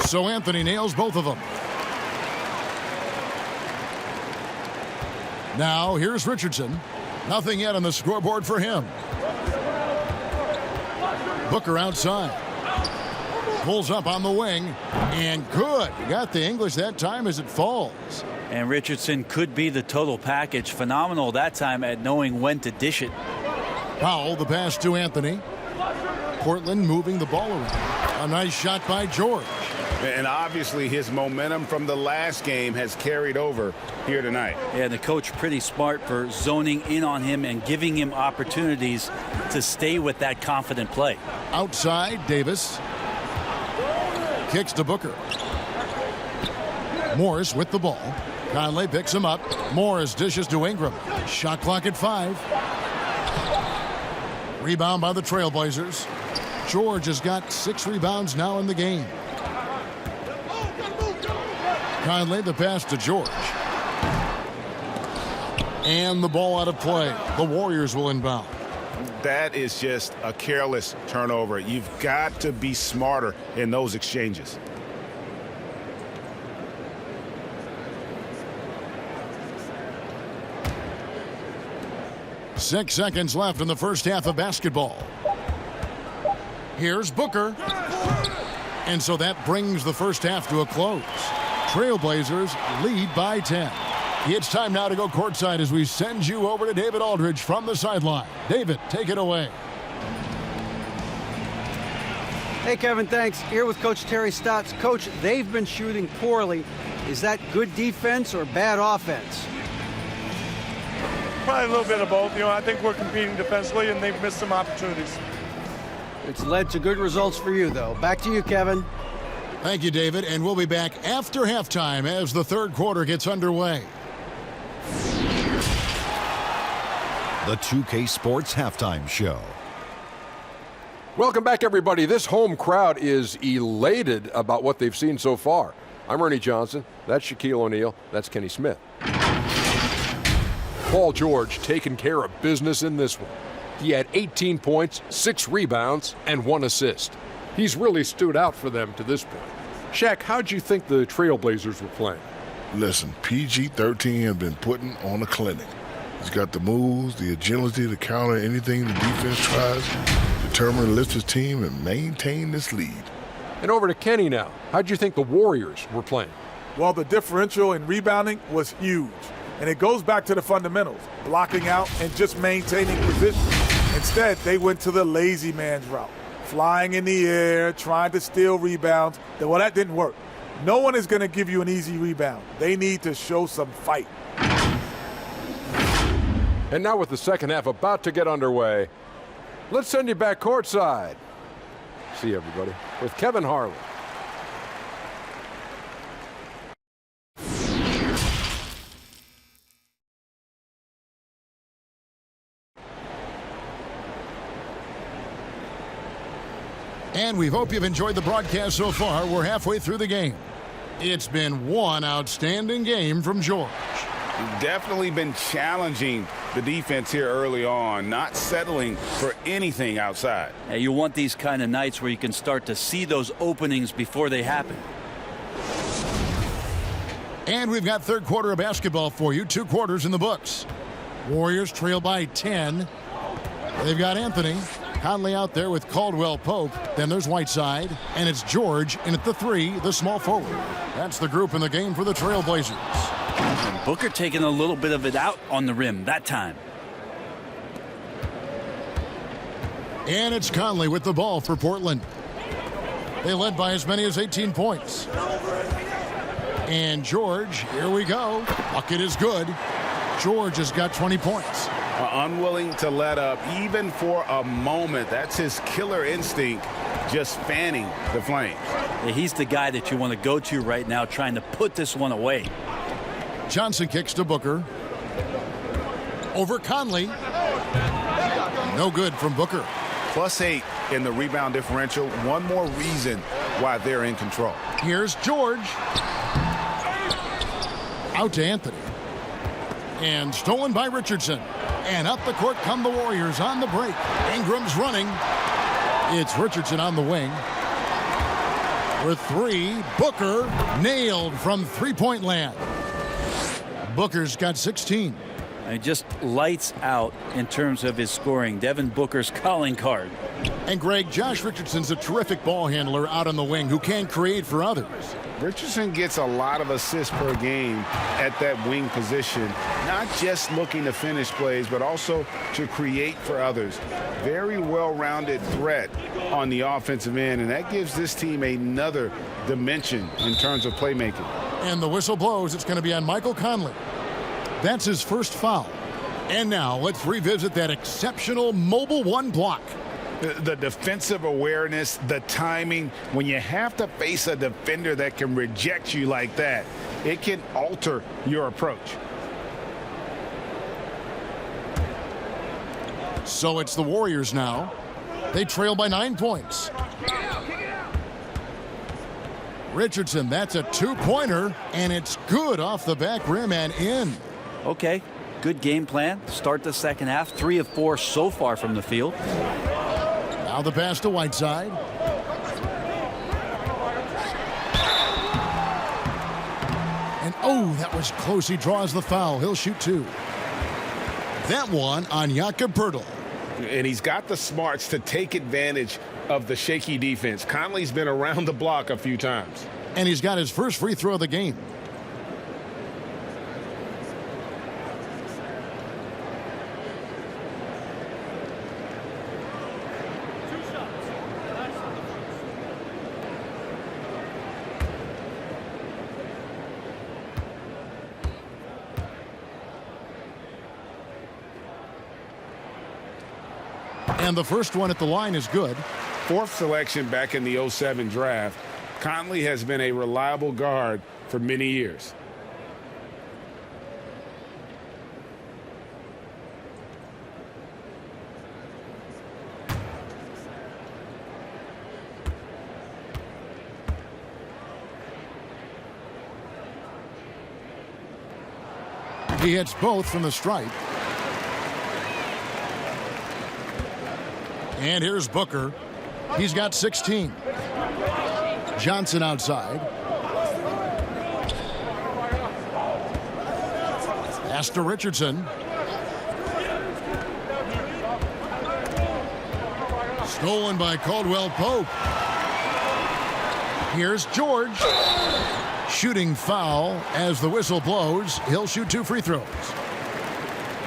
So Anthony nails both of them. Now here's Richardson. Nothing yet on the scoreboard for him. Booker outside. Pulls up on the wing. And good. Got the English that time as it falls. And Richardson could be the total package. Phenomenal that time at knowing when to dish it. Powell, the pass to Anthony. Portland moving the ball around. A nice shot by George. And obviously his momentum from the last game has carried over here tonight. Yeah, the coach pretty smart for zoning in on him and giving him opportunities to stay with that confident play. Outside, Davis. Kicks to Booker. Morris with the ball. Conley picks him up. Morris dishes to Ingram. Shot clock at 5. Rebound by the Trailblazers. George has got 6 rebounds now in the game. Conley, the pass to George. And the ball out of play. The Warriors will inbound. That is just a careless turnover. You've got to be smarter in those exchanges. Six seconds left in the first half of basketball. Here's Booker. And so that brings the first half to a close. Trailblazers lead by 10. It's time now to go courtside as we send you over to David Aldridge from the sideline. David, take it away. Hey, Kevin, thanks. Here with Coach Terry Stotts. Coach, they've been shooting poorly. Is that good defense or bad offense? Probably a little bit of both. You know, I think we're competing defensively, and they've missed some opportunities. It's led to good results for you, though. Back to you, Kevin. Thank you, David, and we'll be back after halftime as the third quarter gets underway. The 2K Sports Halftime Show. Welcome back, everybody. This home crowd is elated about what they've seen so far. I'm Ernie Johnson. That's Shaquille O'Neal. That's Kenny Smith. Paul George taking care of business in this one. He had 18 points, 6 rebounds, and 1 assist. He's really stood out for them to this point. Shaq, how'd you think the Trailblazers were playing? Listen, PG-13 has been putting on a clinic. He's got the moves, the agility to counter anything the defense tries, determined to lift his team and maintain this lead. And over to Kenny now. How'd you think the Warriors were playing? Well, the differential in rebounding was huge. And it goes back to the fundamentals, blocking out and just maintaining position. Instead, they went to the lazy man's route, flying in the air, trying to steal rebounds. Well, that didn't work. No one is going to give you an easy rebound. They need to show some fight. And now with the second half about to get underway, let's send you back courtside. See everybody with Kevin Harlan. And we hope you've enjoyed the broadcast so far. We're halfway through the game. It's been one outstanding game from George. Definitely been challenging the defense here early on, not settling for anything outside. Hey, you want these kind of nights where you can start to see those openings before they happen. And we've got third quarter of basketball for you. 2 quarters in the books. Warriors trail by 10. They've got Anthony Conley out there with Caldwell Pope. Then there's Whiteside. And it's George in at the 3, the small forward. That's the group in the game for the Trailblazers. Booker taking a little bit of it out on the rim that time. And it's Conley with the ball for Portland. They led by as many as 18 points. And George, here we go. Bucket is good. George has got 20 points. Unwilling to let up even for a moment. That's his killer instinct, just fanning the flames. Yeah, he's the guy that you want to go to right now, trying to put this one away. Johnson kicks to Booker. Over Conley. No good from Booker. +8 in the rebound differential. One more reason why they're in control. Here's George. Out to Anthony. And stolen by Richardson. And up the court come the Warriors on the break. Ingram's running. It's Richardson on the wing. For 3, Booker nailed from three-point land. Booker's got 16. And just lights out in terms of his scoring. Devin Booker's calling card. And Greg, Josh Richardson's a terrific ball handler out on the wing who can create for others. Richardson gets a lot of assists per game at that wing position, not just looking to finish plays, but also to create for others. Very well-rounded threat on the offensive end, and that gives this team another dimension in terms of playmaking. And the whistle blows. It's going to be on Michael Conley. That's his first foul. And now let's revisit that exceptional mobile 1 block. The defensive awareness, the timing, when you have to face a defender that can reject you like that, it can alter your approach. So it's the Warriors now. They trail by 9 points. Richardson, that's a 2-pointer, and it's good off the back rim and in. Okay, good game plan. Start the second half. 3 of 4 so far from the field. Now the pass to Whiteside. And oh, that was close. He draws the foul. He'll shoot 2. That one on Jakob Poeltl. And he's got the smarts to take advantage of the shaky defense. Conley's been around the block a few times. And he's got his first free throw of the game. And the first one at the line is good. 4th selection back in the 07 draft. Conley has been a reliable guard for many years. He hits both from the stripe. And here's Booker. He's got 16. Johnson outside. Pass to Richardson. Stolen by Caldwell Pope. Here's George. Shooting foul as the whistle blows. He'll shoot 2 free throws.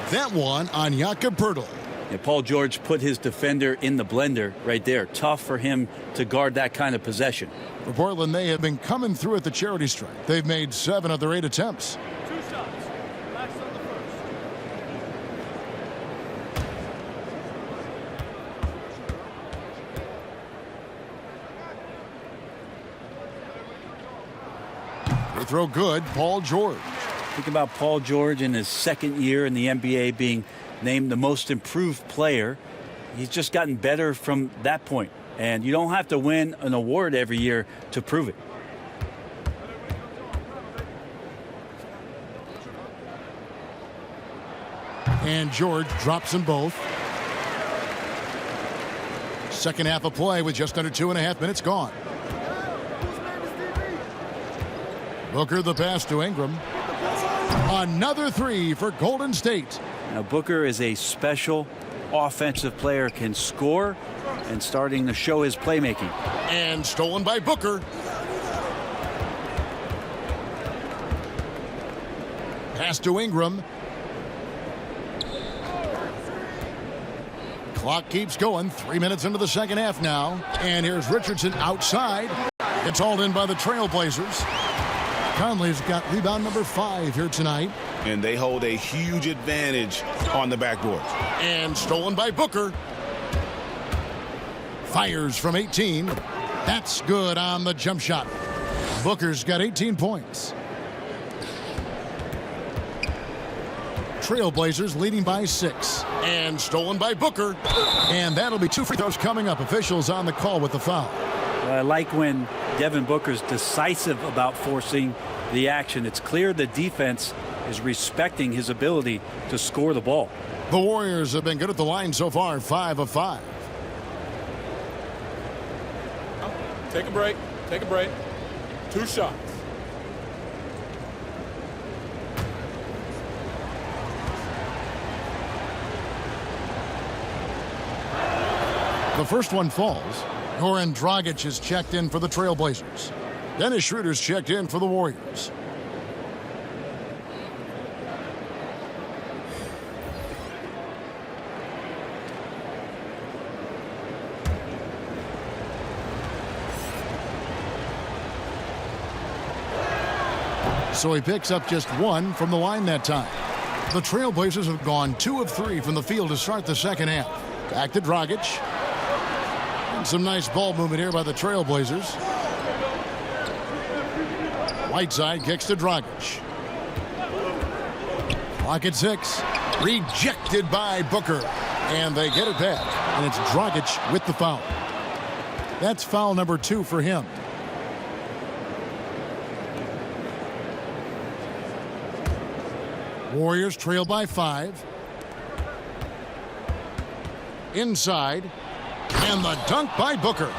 That one on Jakob Poeltl. And Paul George put his defender in the blender right there. Tough for him to guard that kind of possession. For Portland, they have been coming through at the charity stripe. They've made 7 of their 8 attempts. 2 shots. Last on the first. They throw good. Paul George. Think about Paul George in his second year in the NBA being named the most improved player. He's just gotten better from that point. And you don't have to win an award every year to prove it. And George drops them both. Second half of play with just under 2.5 minutes gone. Booker the pass to Ingram. Another 3 for Golden State. Now Booker is a special offensive player, can score and starting to show his playmaking. And stolen by Booker. Pass to Ingram. Clock keeps going. 3 minutes into the second half now. And here's Richardson outside. It's hauled in by the Trailblazers. Conley's got rebound number 5 here tonight. And they hold a huge advantage on the backboard. And stolen by Booker. Fires from 18. That's good on the jump shot. Booker's got 18 points. Trailblazers leading by 6. And stolen by Booker. And that'll be 2 free throws coming up. Officials on the call with the foul. I like when Devin Booker's decisive about forcing the action. It's clear the defense is respecting his ability to score the ball. The Warriors have been good at the line so far, 5 of 5. Take a break. Take a break. 2 shots. The first one falls. Goran Dragic is checked in for the Trailblazers. Dennis Schroeder's checked in for the Warriors. So he picks up just 1 from the line that time. The Trailblazers have gone 2 of 3 from the field to start the second half. Back to Dragic. And some nice ball movement here by the Trailblazers. Whiteside kicks to Dragic. Clock at 6. Rejected by Booker. And they get it back. And it's Dragic with the foul. That's foul number 2 for him. Warriors trail by 5. Inside. And the dunk by Booker.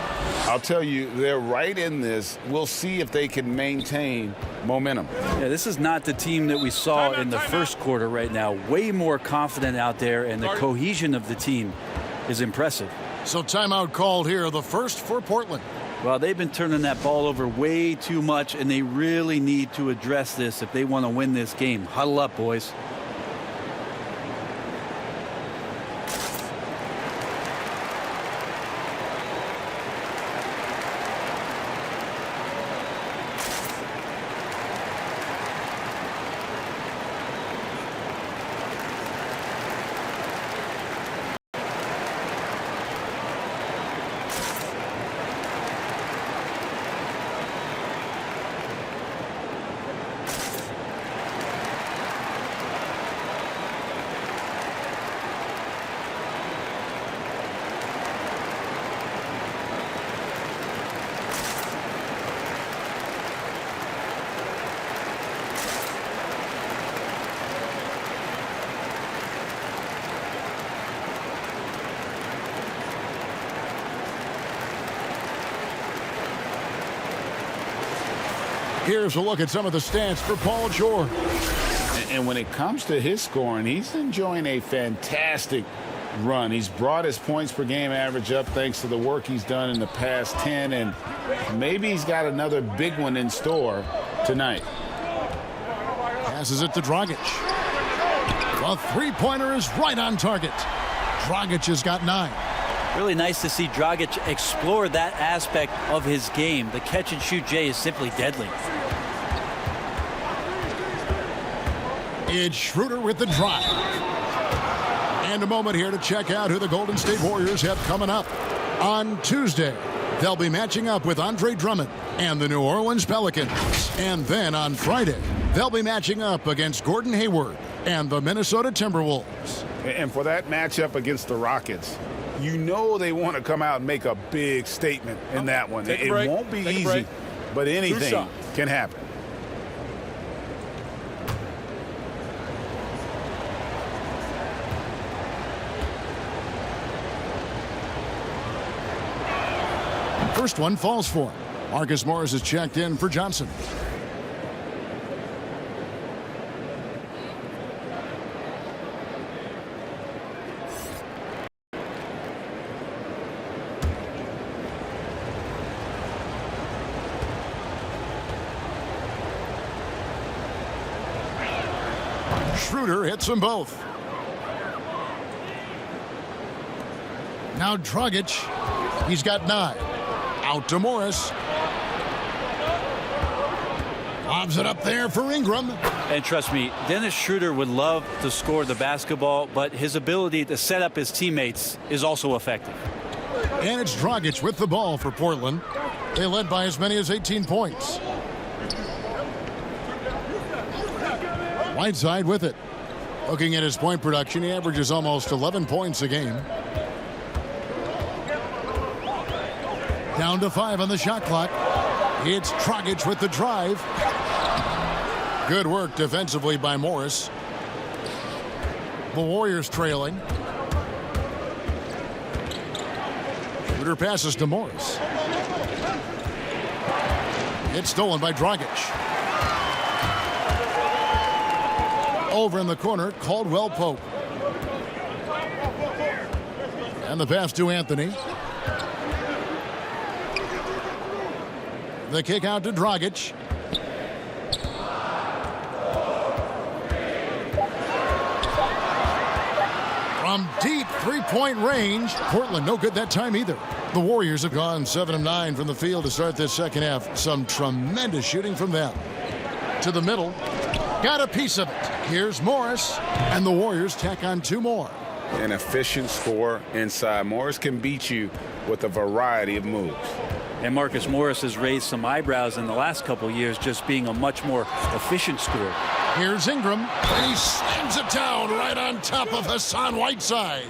I'll tell you, they're right in this. We'll see if they can maintain momentum. Yeah, this is not the team that we saw in the first quarter right now. Way more confident out there, and the cohesion of the team is impressive. So timeout called here, the first for Portland. Well, they've been turning that ball over way too much, and they really need to address this if they want to win this game. Huddle up, boys. Here's a look at some of the stats for Paul George. And when it comes to his scoring, he's enjoying a fantastic run. He's brought his points per game average up thanks to the work he's done in the past 10, and maybe he's got another big one in store tonight. Passes it to Dragic. The three-pointer is right on target. Dragic has got 9. Really nice to see Dragic explore that aspect of his game. The catch-and-shoot J is simply deadly. It's Schroeder with the drive. And a moment here to check out who the Golden State Warriors have coming up. On Tuesday, they'll be matching up with Andre Drummond and the New Orleans Pelicans. And then on Friday, they'll be matching up against Gordon Hayward and the Minnesota Timberwolves. And for that matchup against the Rockets, you know they want to come out and make a big statement in that one. It won't be easy, but anything can happen. First one falls for him. Marcus Morris is checked in for Johnson. Schroeder hits them both. Now Dragic. He's got 9. Out to Morris. Lobs it up there for Ingram. And trust me, Dennis Schroeder would love to score the basketball, but his ability to set up his teammates is also effective. And it's Dragic with the ball for Portland. They led by as many as 18 points. Whiteside with it. Looking at his point production, he averages almost 11 points a game. Down to 5 on the shot clock. It's Dragic with the drive. Good work defensively by Morris. The Warriors trailing. Schroeder passes to Morris. It's stolen by Dragic. Over in the corner, Caldwell Pope. And the pass to Anthony. The kick out to Dragic. From deep three-point range. Portland no good that time either. The Warriors have gone 7 of 9 from the field to start this second half. Some tremendous shooting from them. To the middle. Got a piece of it. Here's Morris. And the Warriors tack on 2 more. An efficient scorer inside. Morris can beat you with a variety of moves. And Marcus Morris has raised some eyebrows in the last couple of years, just being a much more efficient scorer. Here's Ingram. He slams it down right on top of Hassan Whiteside.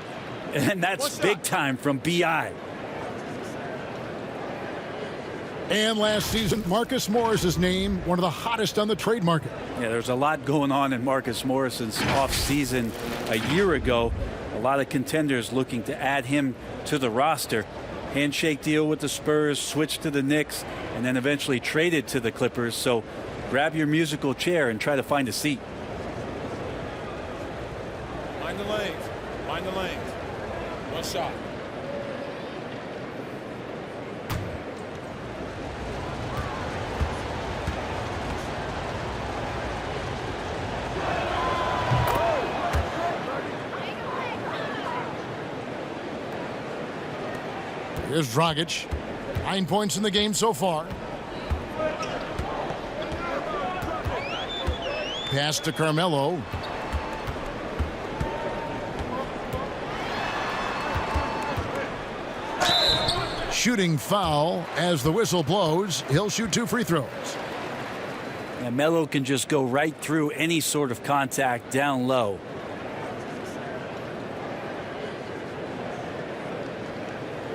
And that's big time from B.I. And last season, Marcus Morris's name, one of the hottest on the trade market. Yeah, there's a lot going on in Marcus Morris's offseason a year ago. A lot of contenders looking to add him to the roster. Handshake deal with the Spurs, switched to the Knicks, and then eventually traded to the Clippers. So grab your musical chair and try to find a seat. Mind the lanes. Mind the lanes. One shot. Here's Dragic. 9 points in the game so far. Pass to Carmelo. Shooting foul as the whistle blows. He'll shoot 2 free throws. And Melo can just go right through any sort of contact down low.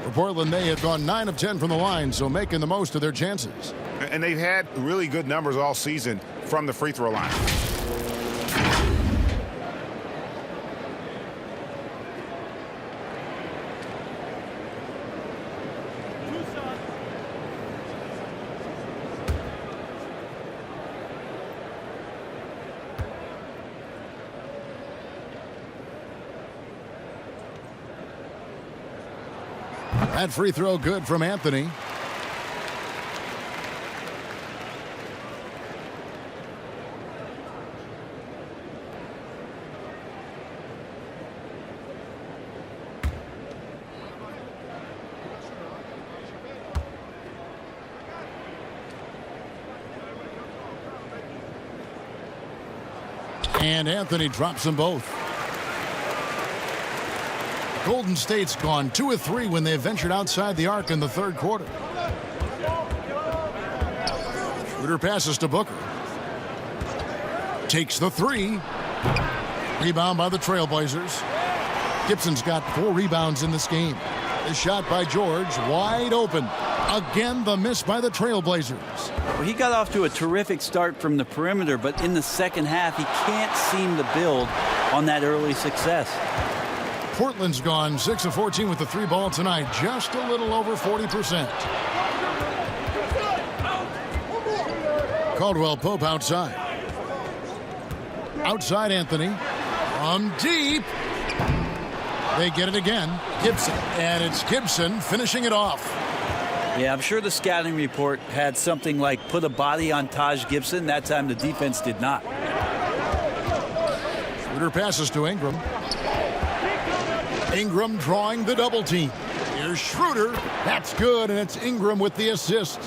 For Portland, they have gone 9 of 10 from the line, so making the most of their chances. And they've had really good numbers all season from the free throw line. That free throw good from Anthony. And Anthony drops them both. Golden State's gone 2 of 3 when they ventured outside the arc in the third quarter. Schroeder passes to Booker. Takes the 3. Rebound by the Trailblazers. Gibson's got 4 rebounds in this game. The shot by George, wide open. Again, the miss by the Trailblazers. Well, he got off to a terrific start from the perimeter, but in the second half, he can't seem to build on that early success. Portland's gone 6 of 14 with the 3 ball tonight, just a little over 40%. Caldwell Pope outside. Outside Anthony. From deep. They get it again. Gibson. And it's Gibson finishing it off. Yeah, I'm sure the scouting report had something like put a body on Taj Gibson. That time the defense did not. Schroeder passes to Ingram. Ingram drawing the double team. Here's Schroeder. That's good, and it's Ingram with the assist.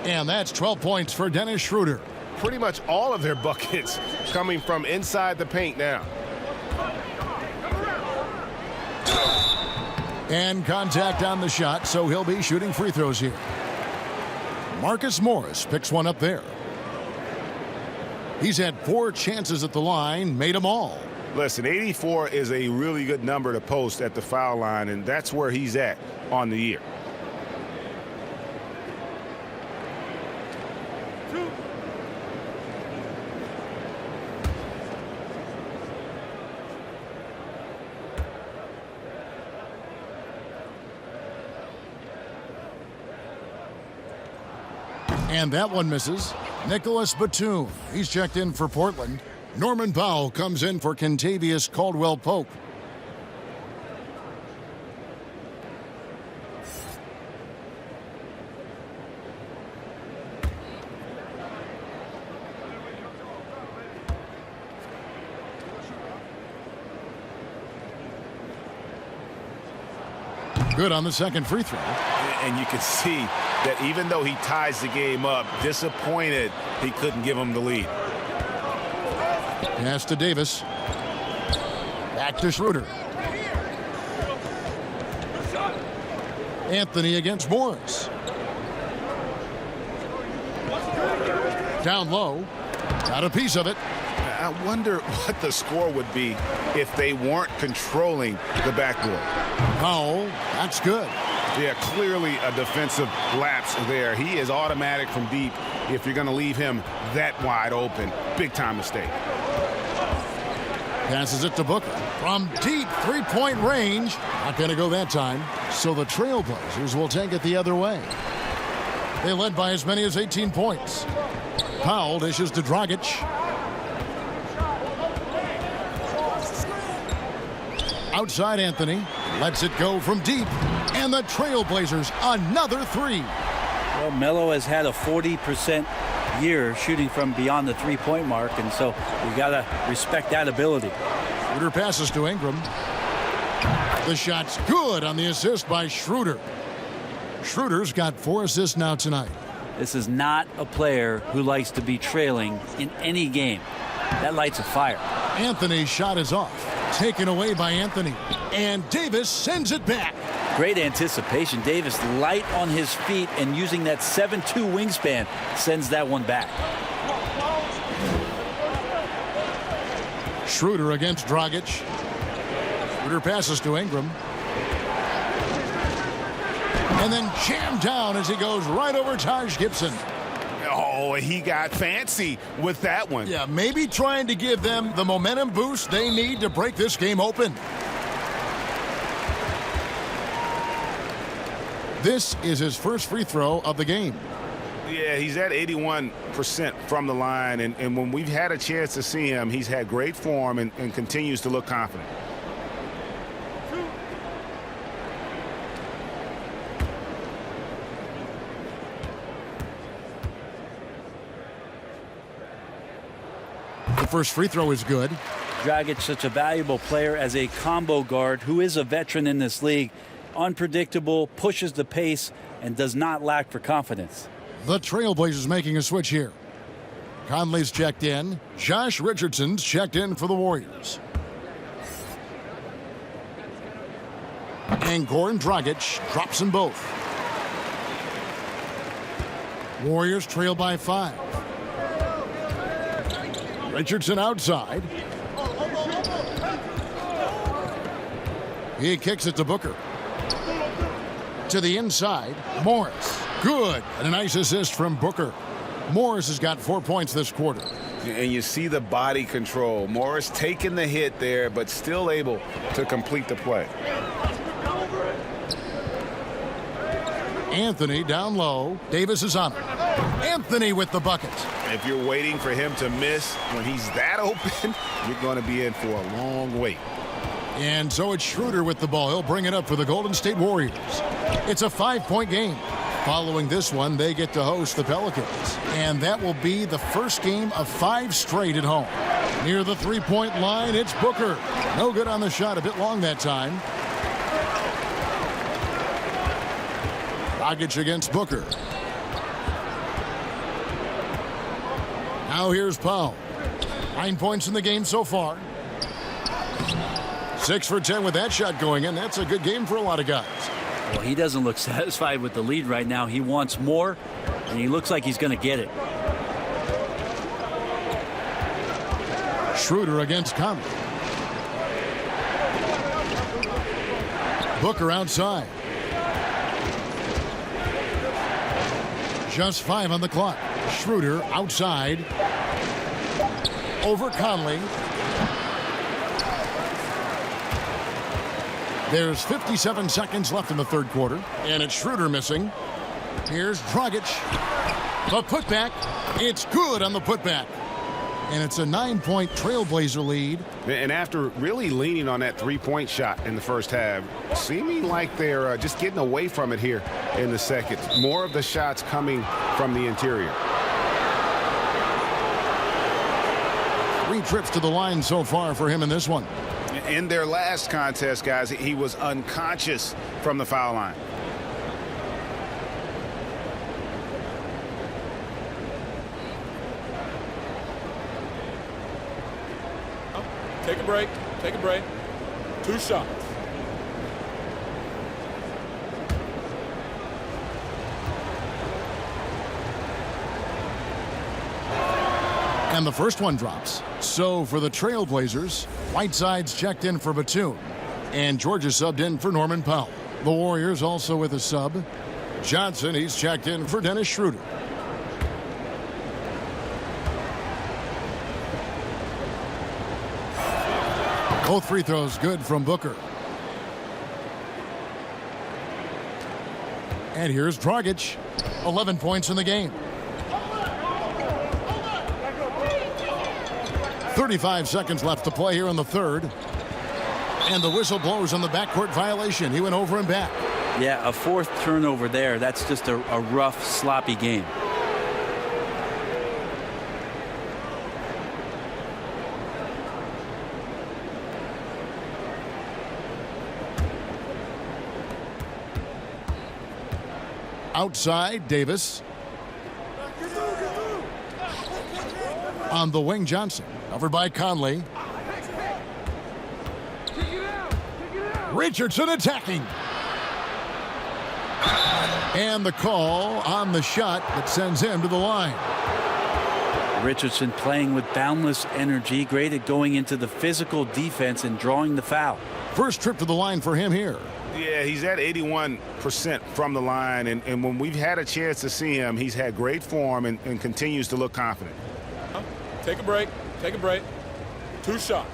And that's 12 points for Dennis Schroeder. Pretty much all of their buckets coming from inside the paint now. And contact on the shot, so he'll be shooting free throws here. Marcus Morris picks one up there. He's had 4 chances at the line, made them all. Listen, 84 is a really good number to post at the foul line, and that's where he's at on the year. And that one misses. Nicholas Batum. He's checked in for Portland. Norman Powell comes in for Kentavious Caldwell-Pope. Good on the second free throw. And you can see that even though he ties the game up, disappointed he couldn't give him the lead. Pass to Davis. Back to Schroeder. Anthony against Morris. Down low. Got a piece of it. I wonder what the score would be if they weren't controlling the backboard. Powell, that's good. Yeah, clearly a defensive lapse there. He is automatic from deep if you're going to leave him that wide open. Big time mistake. Passes it to Booker. From deep three-point range. Not going to go that time. So the Trailblazers will take it the other way. They led by as many as 18 points. Powell dishes to Dragic. Outside Anthony. Lets it go from deep. And the Trailblazers, another 3. Well, Melo has had a 40% year shooting from beyond the three-point mark, and so we got to respect that ability. Schroeder passes to Ingram. The shot's good on the assist by Schroeder. Schroeder's got 4 assists now tonight. This is not a player who likes to be trailing in any game. That lights a fire. Anthony's shot is off. Taken away by Anthony. And Davis sends it back. Great anticipation. Davis light on his feet and using that 7'2" wingspan sends that one back. Schroeder against Dragic. Schroeder passes to Ingram. And then jammed down as he goes right over Taj Gibson. Oh, he got fancy with that one. Yeah, maybe trying to give them the momentum boost they need to break this game open. This is his first free throw of the game. Yeah, he's at 81% from the line, and when we've had a chance to see him, he's had great form and continues to look confident. The first free throw is good. Dragic, such a valuable player as a combo guard who is a veteran in this league. Unpredictable, pushes the pace, and does not lack for confidence. The Trailblazers making a switch here. Conley's checked in. Josh Richardson's checked in for the Warriors. And Goran Dragic drops them both. Warriors trail by 5. Richardson outside. He kicks it to Booker. To the inside, Morris. Good. And a nice assist from Booker. Morris has got 4 points this quarter. And you see the body control. Morris taking the hit there, but still able to complete the play. Anthony down low. Davis is on it. Anthony with the bucket. If you're waiting for him to miss when he's that open, you're going to be in for a long wait. And so it's Schroeder with the ball. He'll bring it up for the Golden State Warriors. It's a 5-point game. Following this one, they get to host the Pelicans. And that will be the first game of 5 straight at home. Near the three-point line, it's Booker. No good on the shot. A bit long that time. Dragic against Booker. Now here's Powell. 9 points in the game so far. 6 for 10 with that shot going in. That's a good game for a lot of guys. Well, he doesn't look satisfied with the lead right now. He wants more, and he looks like he's going to get it. Schroeder against Conley. Booker outside. Just 5 on the clock. Schroeder outside. Over Conley. There's 57 seconds left in the third quarter. And it's Schroeder missing. Here's Dragic. The putback. It's good on the putback. And it's a 9-point Trailblazer lead. And after really leaning on that three-point shot in the first half, seeming like they're just getting away from it here in the second. More of the shots coming from the interior. 3 trips to the line so far for him in this one. In their last contest, guys, he was unconscious from the foul line. Take a break. Take a break. 2 shots. And the first one drops. So for the Trailblazers, Whiteside's checked in for Batum. And Georgia subbed in for Norman Powell. The Warriors also with a sub. Johnson, he's checked in for Dennis Schroeder. Both free throws good from Booker. And here's Dragic. 11 points in the game. 35 seconds left to play here in the third. And the whistle blows on the backcourt violation. He went over and back. Yeah, a 4th turnover there. That's just a rough, sloppy game. Outside, Davis. On the wing, Johnson. Covered by Conley. Richardson attacking. And the call on the shot that sends him to the line. Richardson playing with boundless energy, great at going into the physical defense and drawing the foul. First trip to the line for him here. Yeah, he's at 81% from the line, and when we've had a chance to see him, he's had great form and continues to look confident. Take a break. Take a break. 2 shots.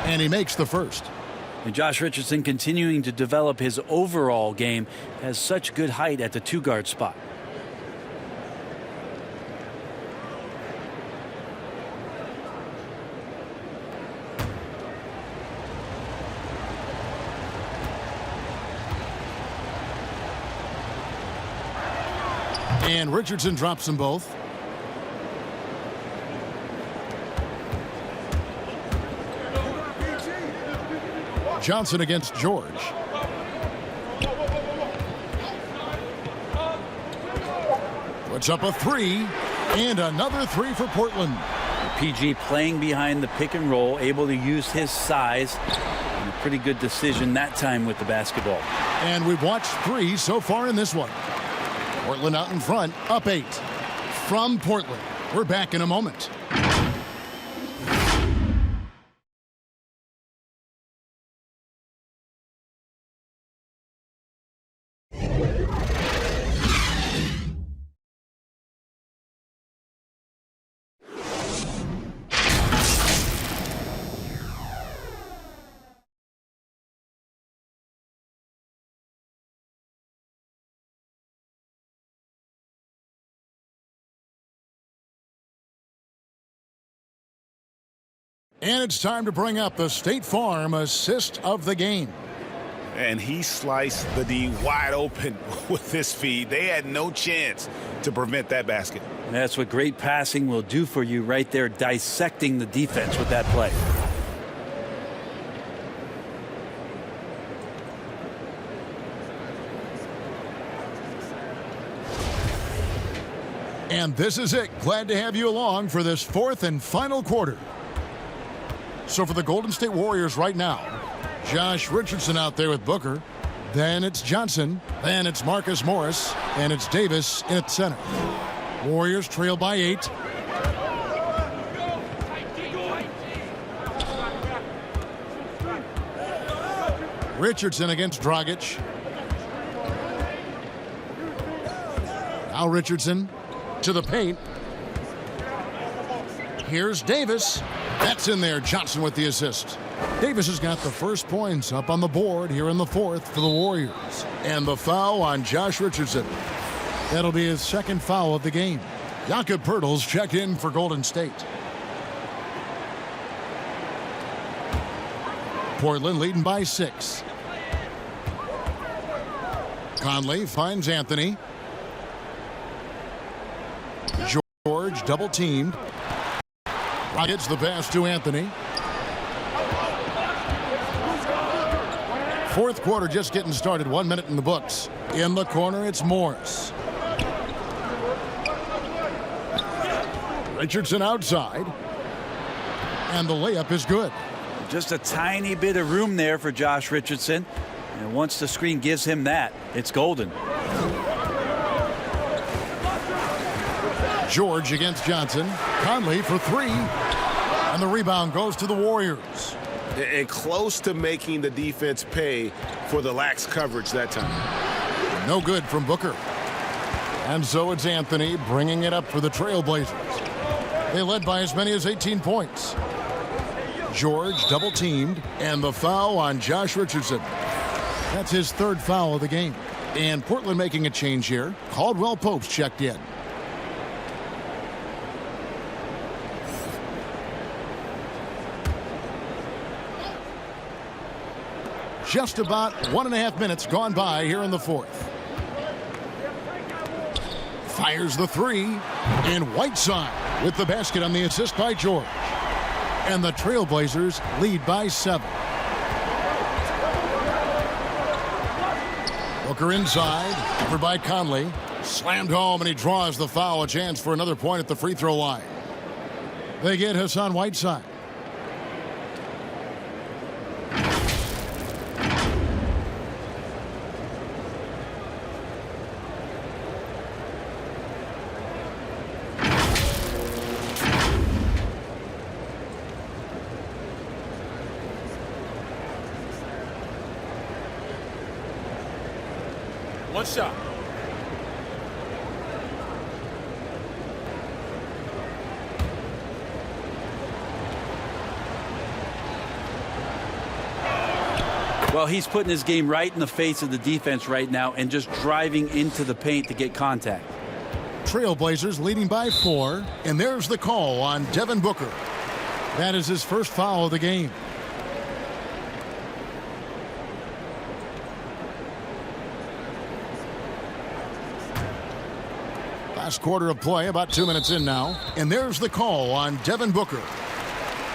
And he makes the first. And Josh Richardson, continuing to develop his overall game, has such good height at the 2-guard spot. And Richardson drops them both. Johnson against George. Puts up a three, and another three for Portland. PG playing behind the pick and roll, able to use his size. And a pretty good decision that time with the basketball. And we've watched three so far in this one. Portland out in front, up 8. From Portland, we're back in a moment. And it's time to bring up the State Farm assist of the game. And he sliced the D wide open with his feed. They had no chance to prevent that basket. And that's what great passing will do for you right there, dissecting the defense with that play. And this is it. Glad to have you along for this fourth and final quarter. So for the Golden State Warriors right now, Josh Richardson out there with Booker. Then it's Johnson. Then it's Marcus Morris. And it's Davis in at center. Warriors trail by 8. Richardson against Dragic. Now Richardson to the paint. Here's Davis. That's in there. Johnson with the assist. Davis has got the first points up on the board here in the fourth for the Warriors. And the foul on Josh Richardson. That'll be his second foul of the game. Jakob Poeltl's checked in for Golden State. Portland leading by 6. Conley finds Anthony. George double teamed. Gets the pass to Anthony. Fourth quarter just getting started. 1 minute in the books. In the corner, it's Morris. Richardson outside. And the layup is good. Just a tiny bit of room there for Josh Richardson. And once the screen gives him that, it's golden. George against Johnson. Conley for 3. And the rebound goes to the Warriors. And close to making the defense pay for the lax coverage that time. No good from Booker. And so it's Anthony bringing it up for the Trailblazers. They led by as many as 18 points. George double teamed. And the foul on Josh Richardson. That's his third foul of the game. And Portland making a change here. Caldwell Pope's checked in. Just about 1.5 minutes gone by here in the fourth. Fires the 3. And Whiteside with the basket on the assist by George. And the Trailblazers lead by 7. Booker inside. Covered by Conley. Slammed home and he draws the foul. A chance for another point at the free throw line. They get Hassan Whiteside. One shot. Well, he's putting his game right in the face of the defense right now and just driving into the paint to get contact. Trailblazers leading by 4. And there's the call on Devin Booker. That is his first foul of the game. Last quarter of play, about 2 minutes in now. And there's the call on Devin Booker.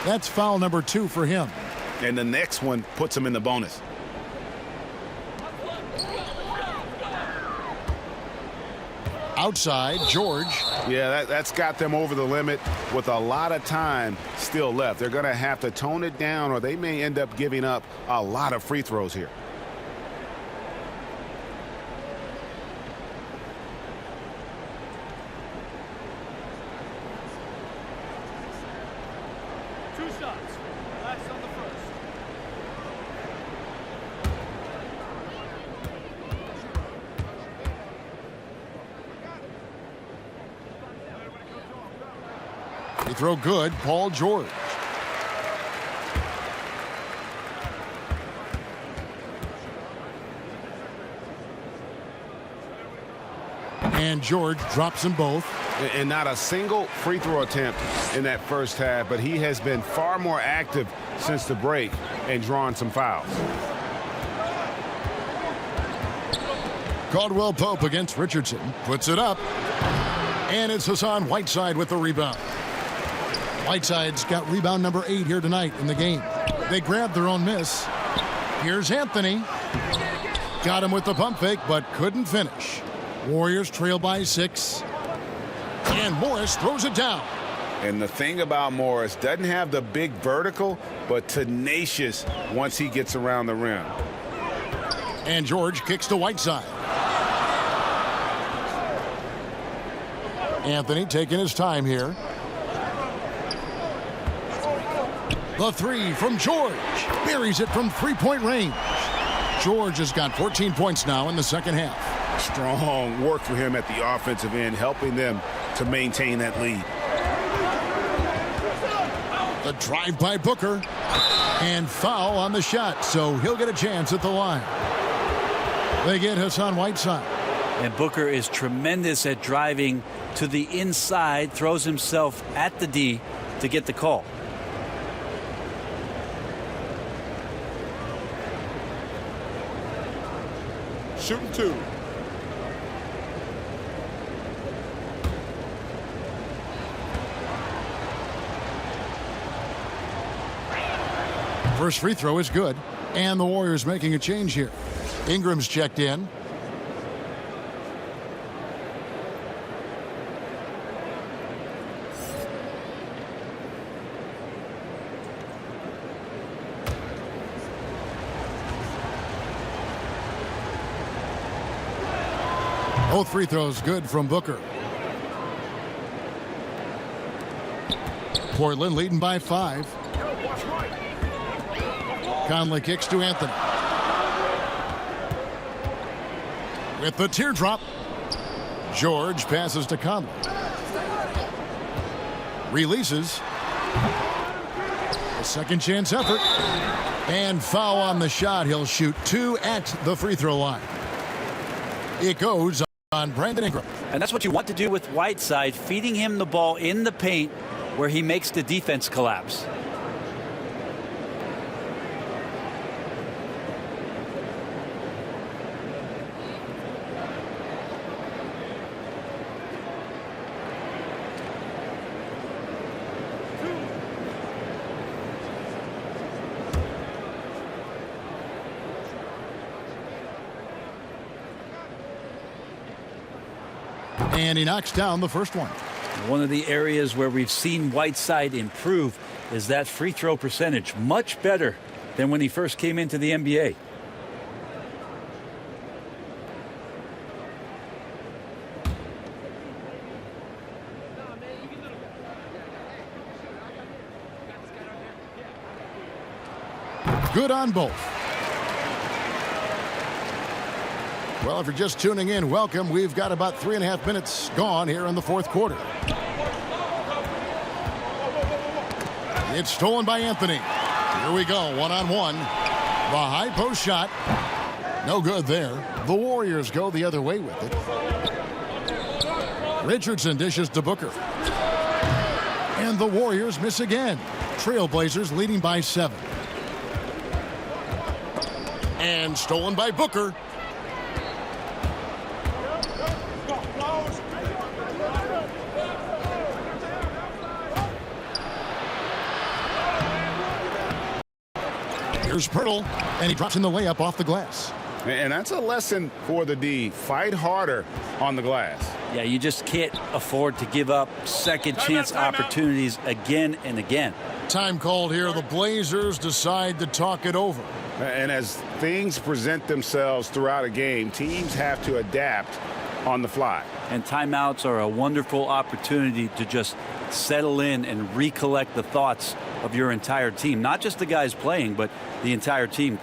That's foul number 2 for him. And the next one puts him in the bonus. Outside, George. Yeah, that's got them over the limit with a lot of time still left. They're going to have to tone it down, or they may end up giving up a lot of free throws here. Two shots. Last on the first. Free throw good, Paul George. And George drops them both. And not a single free throw attempt in that first half, but he has been far more active since the break and drawn some fouls. Caldwell Pope against Richardson. Puts it up. And it's Hassan Whiteside with the rebound. Whiteside's got rebound number 8 here tonight in the game. They grabbed their own miss. Here's Anthony. Got him with the pump fake, but couldn't finish. Warriors trail by 6. And Morris throws it down. And the thing about Morris, doesn't have the big vertical, but tenacious once he gets around the rim. And George kicks to Whiteside. Anthony taking his time here. The three from George. Buries it from three-point range. George has got 14 points now in the second half. Strong work for him at the offensive end, helping them to maintain that lead. The drive by Booker. And foul on the shot, so he'll get a chance at the line. They get Hassan Whiteside. And Booker is tremendous at driving to the inside, throws himself at the D to get the call. Shooting 2. First free throw is good, and the Warriors making a change here. Ingram's checked in. Both free throws good from Booker. Portland leading by 5. Conley kicks to Anthony. With the teardrop, George passes to Conley. Releases. A second chance effort. And foul on the shot. He'll shoot 2 at the free throw line. It goes on Brandon Ingram. And that's what you want to do with Whiteside, feeding him the ball in the paint where he makes the defense collapse. And he knocks down the first one. One of the areas where we've seen Whiteside improve is that free throw percentage. Much better than when he first came into the NBA. Good on both. Well, if you're just tuning in, welcome. We've got about 3.5 minutes gone here in the fourth quarter. It's stolen by Anthony. Here we go, one-on-one. The high post shot. No good there. The Warriors go the other way with it. Richardson dishes to Booker. And the Warriors miss again. Trailblazers leading by 7. And stolen by Booker. Here's Pirtle, and he drops in the layup off the glass. And that's a lesson for the D. Fight harder on the glass. Yeah, you just can't afford to give up second chance opportunities again and again. Time called here. The Blazers decide to talk it over. And as things present themselves throughout a game, teams have to adapt on the fly. And timeouts are a wonderful opportunity to just settle in and recollect the thoughts of your entire team. Not just the guys playing, but the entire team.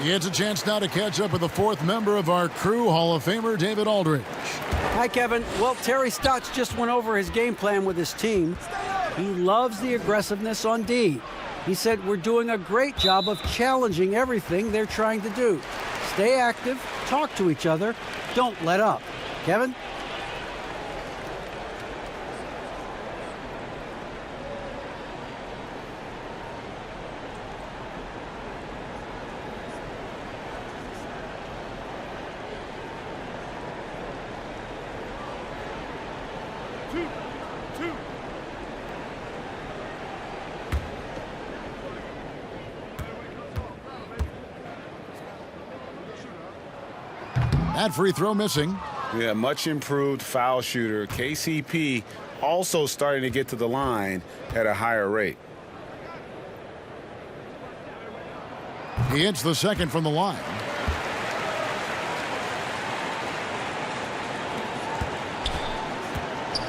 He gets a chance now to catch up with the fourth member of our crew, Hall of Famer David Aldridge. Hi, Kevin. Well, Terry Stotts just went over his game plan with his team. He loves the aggressiveness on D. He said, we're doing a great job of challenging everything they're trying to do. Stay active, talk to each other, don't let up. Kevin? That free throw missing. Yeah, much improved foul shooter. KCP also starting to get to the line at a higher rate. He hits the second from the line.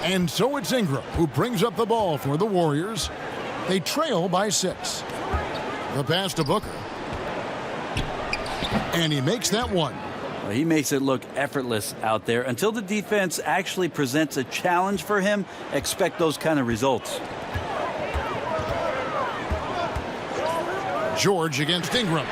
And so it's Ingram who brings up the ball for the Warriors. They trail by 6. The pass to Booker. And he makes that one. Well, he makes it look effortless out there. Until the defense actually presents a challenge for him, expect those kind of results. George against Ingram.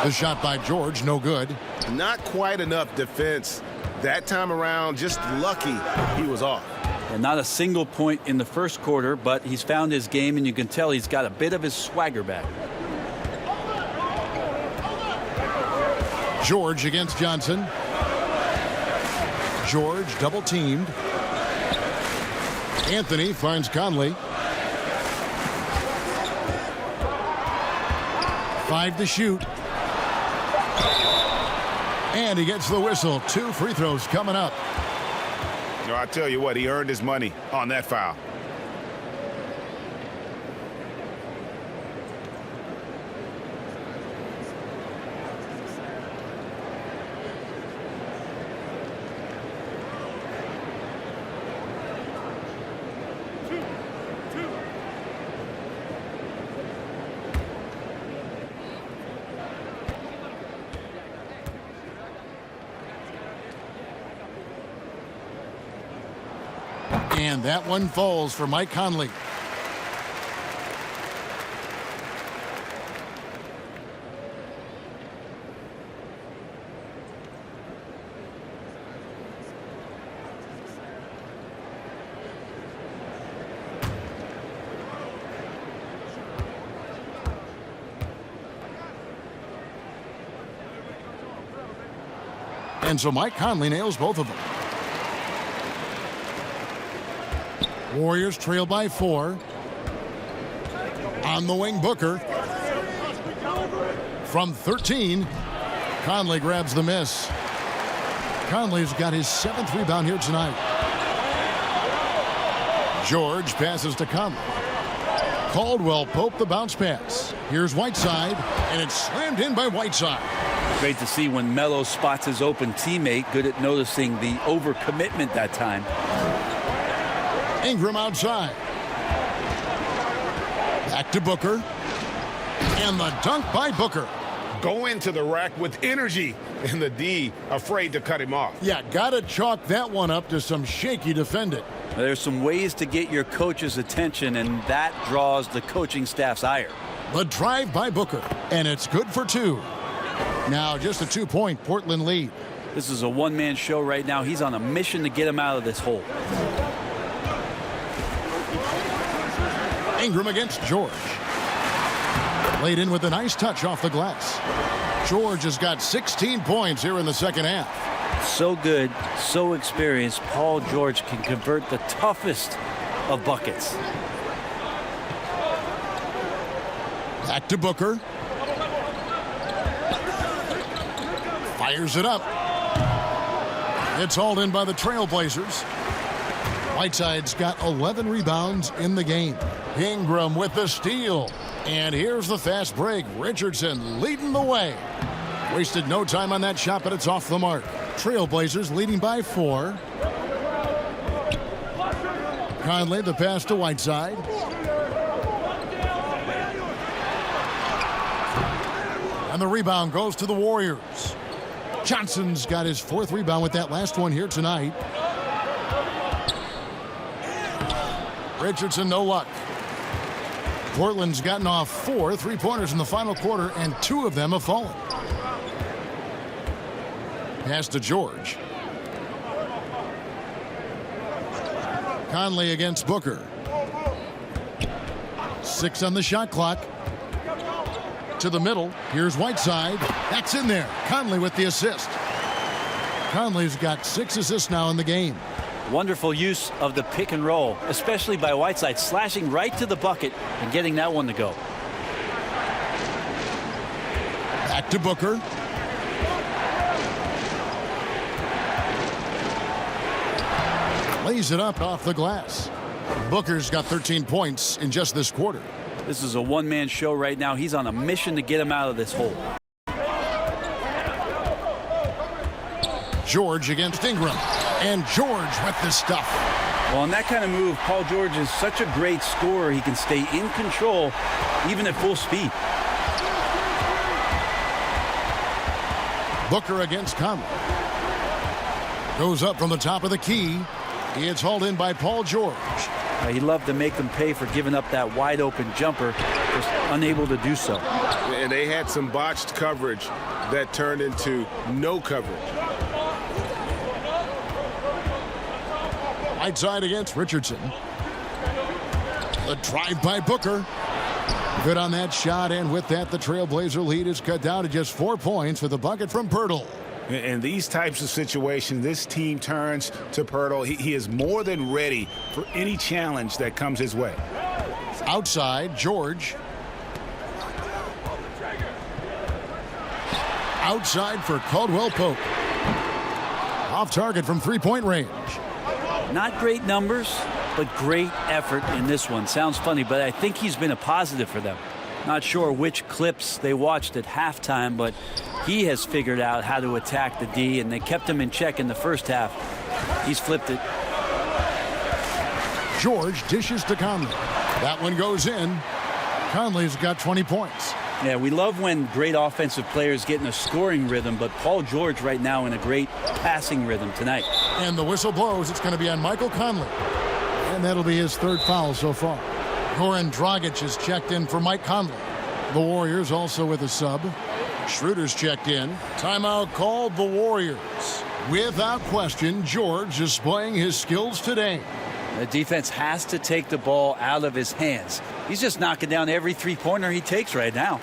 The shot by George, no good. Not quite enough defense that time around. Just lucky he was off. And not a single point in the first quarter, but he's found his game, and you can tell he's got a bit of his swagger back. George against Johnson. George double teamed. Anthony finds Conley. 5 to shoot. And he gets the whistle. 2 free throws coming up. No, I tell you what, he earned his money on that foul. And that one falls for Mike Conley. And so Mike Conley nails both of them. Warriors trail by 4. On the wing, Booker. From 13, Conley grabs the miss. Conley's got his 7th rebound here tonight. George passes to Conley. Caldwell Pope the bounce pass. Here's Whiteside, and it's slammed in by Whiteside. Great to see when Melo spots his open teammate, good at noticing the overcommitment that time. Ingram outside. Back to Booker. And the dunk by Booker. Go into the rack with energy, and the D afraid to cut him off. Yeah, gotta chalk that one up to some shaky defending. There's some ways to get your coach's attention, and that draws the coaching staff's ire. The drive by Booker, and it's good for 2. Now just a 2-point Portland lead. This is a one-man show right now. He's on a mission to get him out of this hole. Ingram against George. Laid in with a nice touch off the glass. George has got 16 points here in the second half. So good, so experienced. Paul George can convert the toughest of buckets. Back to Booker. Fires it up. It's hauled in by the Trailblazers. Whiteside's got 11 rebounds in the game. Ingram with the steal. And here's the fast break. Richardson leading the way. Wasted no time on that shot, but it's off the mark. Trailblazers leading by 4. Conley the pass to Whiteside. And the rebound goes to the Warriors. Johnson's got his 4th rebound with that last one here tonight. Richardson, no luck. Portland's gotten off 4 3-pointers in the final quarter, and 2 of them have fallen. Pass to George. Conley against Booker. 6 on the shot clock. To the middle. Here's Whiteside. That's in there. Conley with the assist. Conley's got 6 assists now in the game. Wonderful use of the pick and roll, especially by Whiteside, slashing right to the bucket and getting that one to go. Back to Booker. Lays it up off the glass. Booker's got 13 points in just this quarter. This is a one-man show right now. He's on a mission to get him out of this hole. George against Ingram. And George with the stuff. Well, on that kind of move, Paul George is such a great scorer. He can stay in control even at full speed. Booker against Conley. Goes up from the top of the key. It's hauled in by Paul George. He loved to make them pay for giving up that wide open jumper. Just unable to do so. And they had some botched coverage that turned into no coverage. Whiteside against Richardson. The drive by Booker. Good on that shot, and with that, the Trailblazer lead is cut down to just 4 points with a bucket from Pirtle. In these types of situations, this team turns to Pirtle. He is more than ready for any challenge that comes his way. Outside, George. Outside for Caldwell Pope. Off target from 3-point range. Not great numbers, but great effort in this one. Sounds funny, but I think he's been a positive for them. Not sure which clips they watched at halftime, but he has figured out how to attack the D, and they kept him in check in the first half. He's flipped it. George dishes to Conley. That one goes in. Conley's got 20 points. Yeah, we love when great offensive players get in a scoring rhythm, but Paul George right now in a great passing rhythm tonight. And the whistle blows. It's going to be on Michael Conley. And that'll be his 3rd foul so far. Goran Dragic is checked in for Mike Conley. The Warriors also with a sub. Schroeder's checked in. Timeout called the Warriors. Without question, George displaying his skills today. The defense has to take the ball out of his hands. He's just knocking down every 3-pointer he takes right now.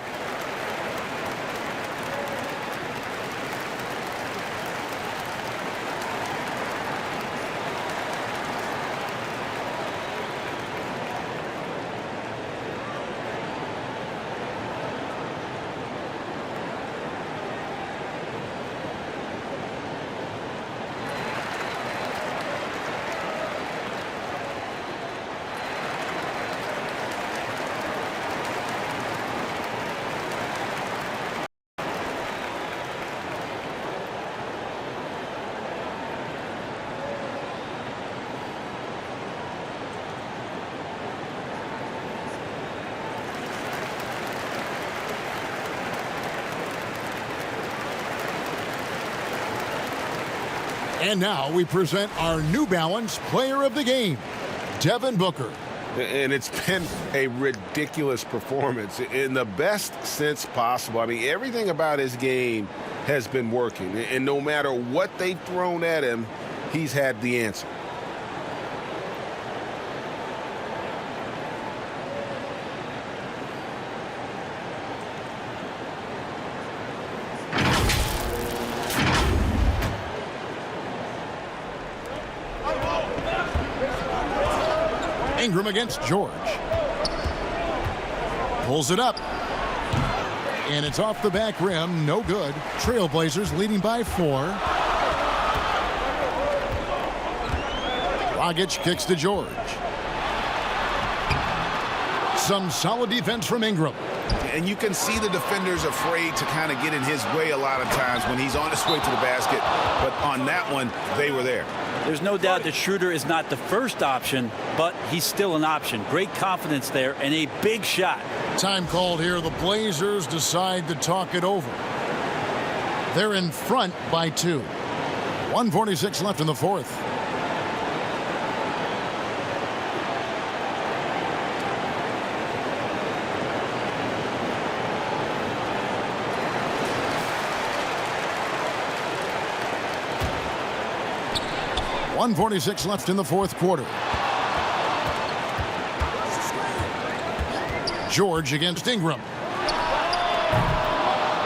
And now we present our New Balance Player of the Game, Devin Booker. And it's been a ridiculous performance in the best sense possible. I mean, everything about his game has been working. And no matter what they've thrown at him, he's had the answer. Ingram against George. Pulls it up. And it's off the back rim. No good. Trailblazers leading by 4. Dragic kicks to George. Some solid defense from Ingram. And you can see the defenders afraid to kind of get in his way a lot of times when he's on his way to the basket. But on that one, they were there. There's no doubt that Schroeder is not the first option, but he's still an option. Great confidence there and a big shot. Time called here. The Blazers decide to talk it over. They're in front by 2. 1:46 left in the fourth. .146 left in the fourth quarter. George against Ingram.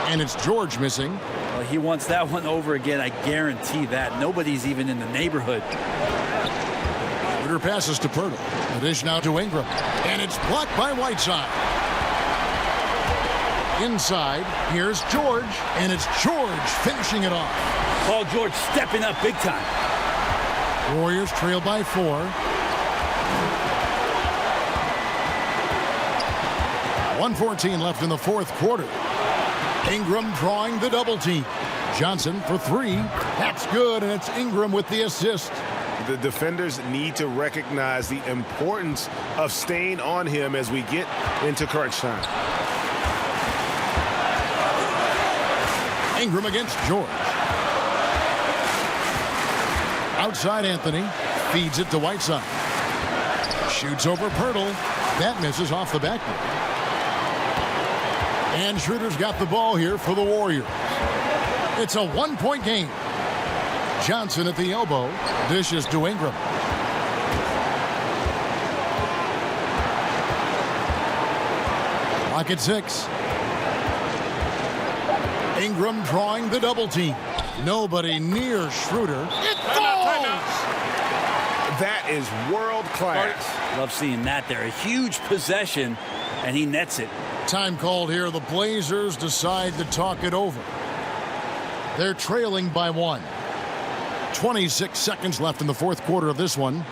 And it's George missing. Well, he wants that one over again. I guarantee that. Nobody's even in the neighborhood. Schroeder passes to Pirtle. The dish now to Ingram. And it's blocked by Whiteside. Inside, here's George. And it's George finishing it off. Paul George stepping up big time. Warriors trail by 4. .114 left in the fourth quarter. Ingram drawing the double team. Johnson for 3. That's good, and it's Ingram with the assist. The defenders need to recognize the importance of staying on him as we get into crunch time. Ingram against George. Outside Anthony. Feeds it to Whiteside. Shoots over Pirtle. That misses off the backboard. And Schroeder's got the ball here for the Warriors. It's a 1-point game. Johnson at the elbow. Dishes to Ingram. Clock at 6. Ingram drawing the double team. Nobody near Schroeder. It falls! That is world class. Love seeing that there. A huge possession, and he nets it. Time called here. The Blazers decide to talk it over. They're trailing by 1. 26 seconds left in the fourth quarter of this one.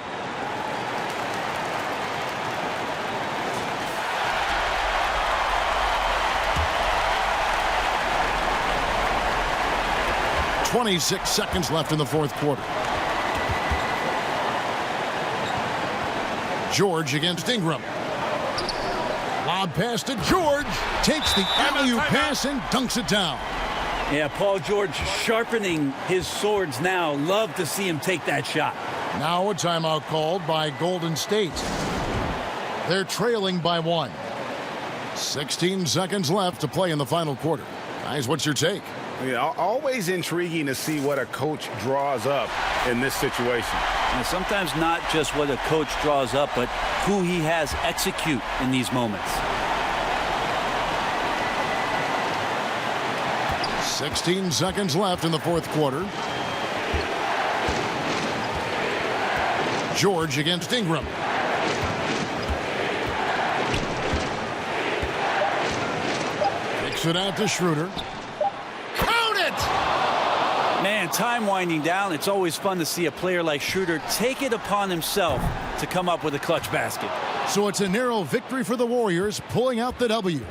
.26 seconds left in the fourth quarter. George against Ingram. Lob pass to George. Takes the alley-oop pass and dunks it down. Yeah, Paul George sharpening his swords now. Love to see him take that shot. Now a timeout called by Golden State. They're trailing by 1. 16 seconds left to play in the final quarter. Guys, what's your take? Yeah, always intriguing to see what a coach draws up in this situation. And sometimes not just what a coach draws up, but who he has execute in these moments. 16 seconds left in the fourth quarter. George against Ingram. Kicks it out to Schroeder. Count it! Man, time winding down. It's always fun to see a player like Schroeder take it upon himself to come up with a clutch basket. So it's a narrow victory for the Warriors, pulling out the W.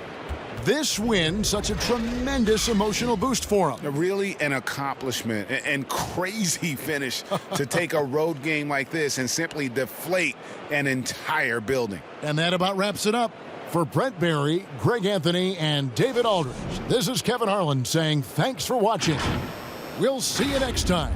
This win, such a tremendous emotional boost for them. Really an accomplishment and crazy finish to take a road game like this and simply deflate an entire building. And that about wraps it up. For Brent Barry, Greg Anthony, and David Aldridge, this is Kevin Harlan saying thanks for watching. We'll see you next time.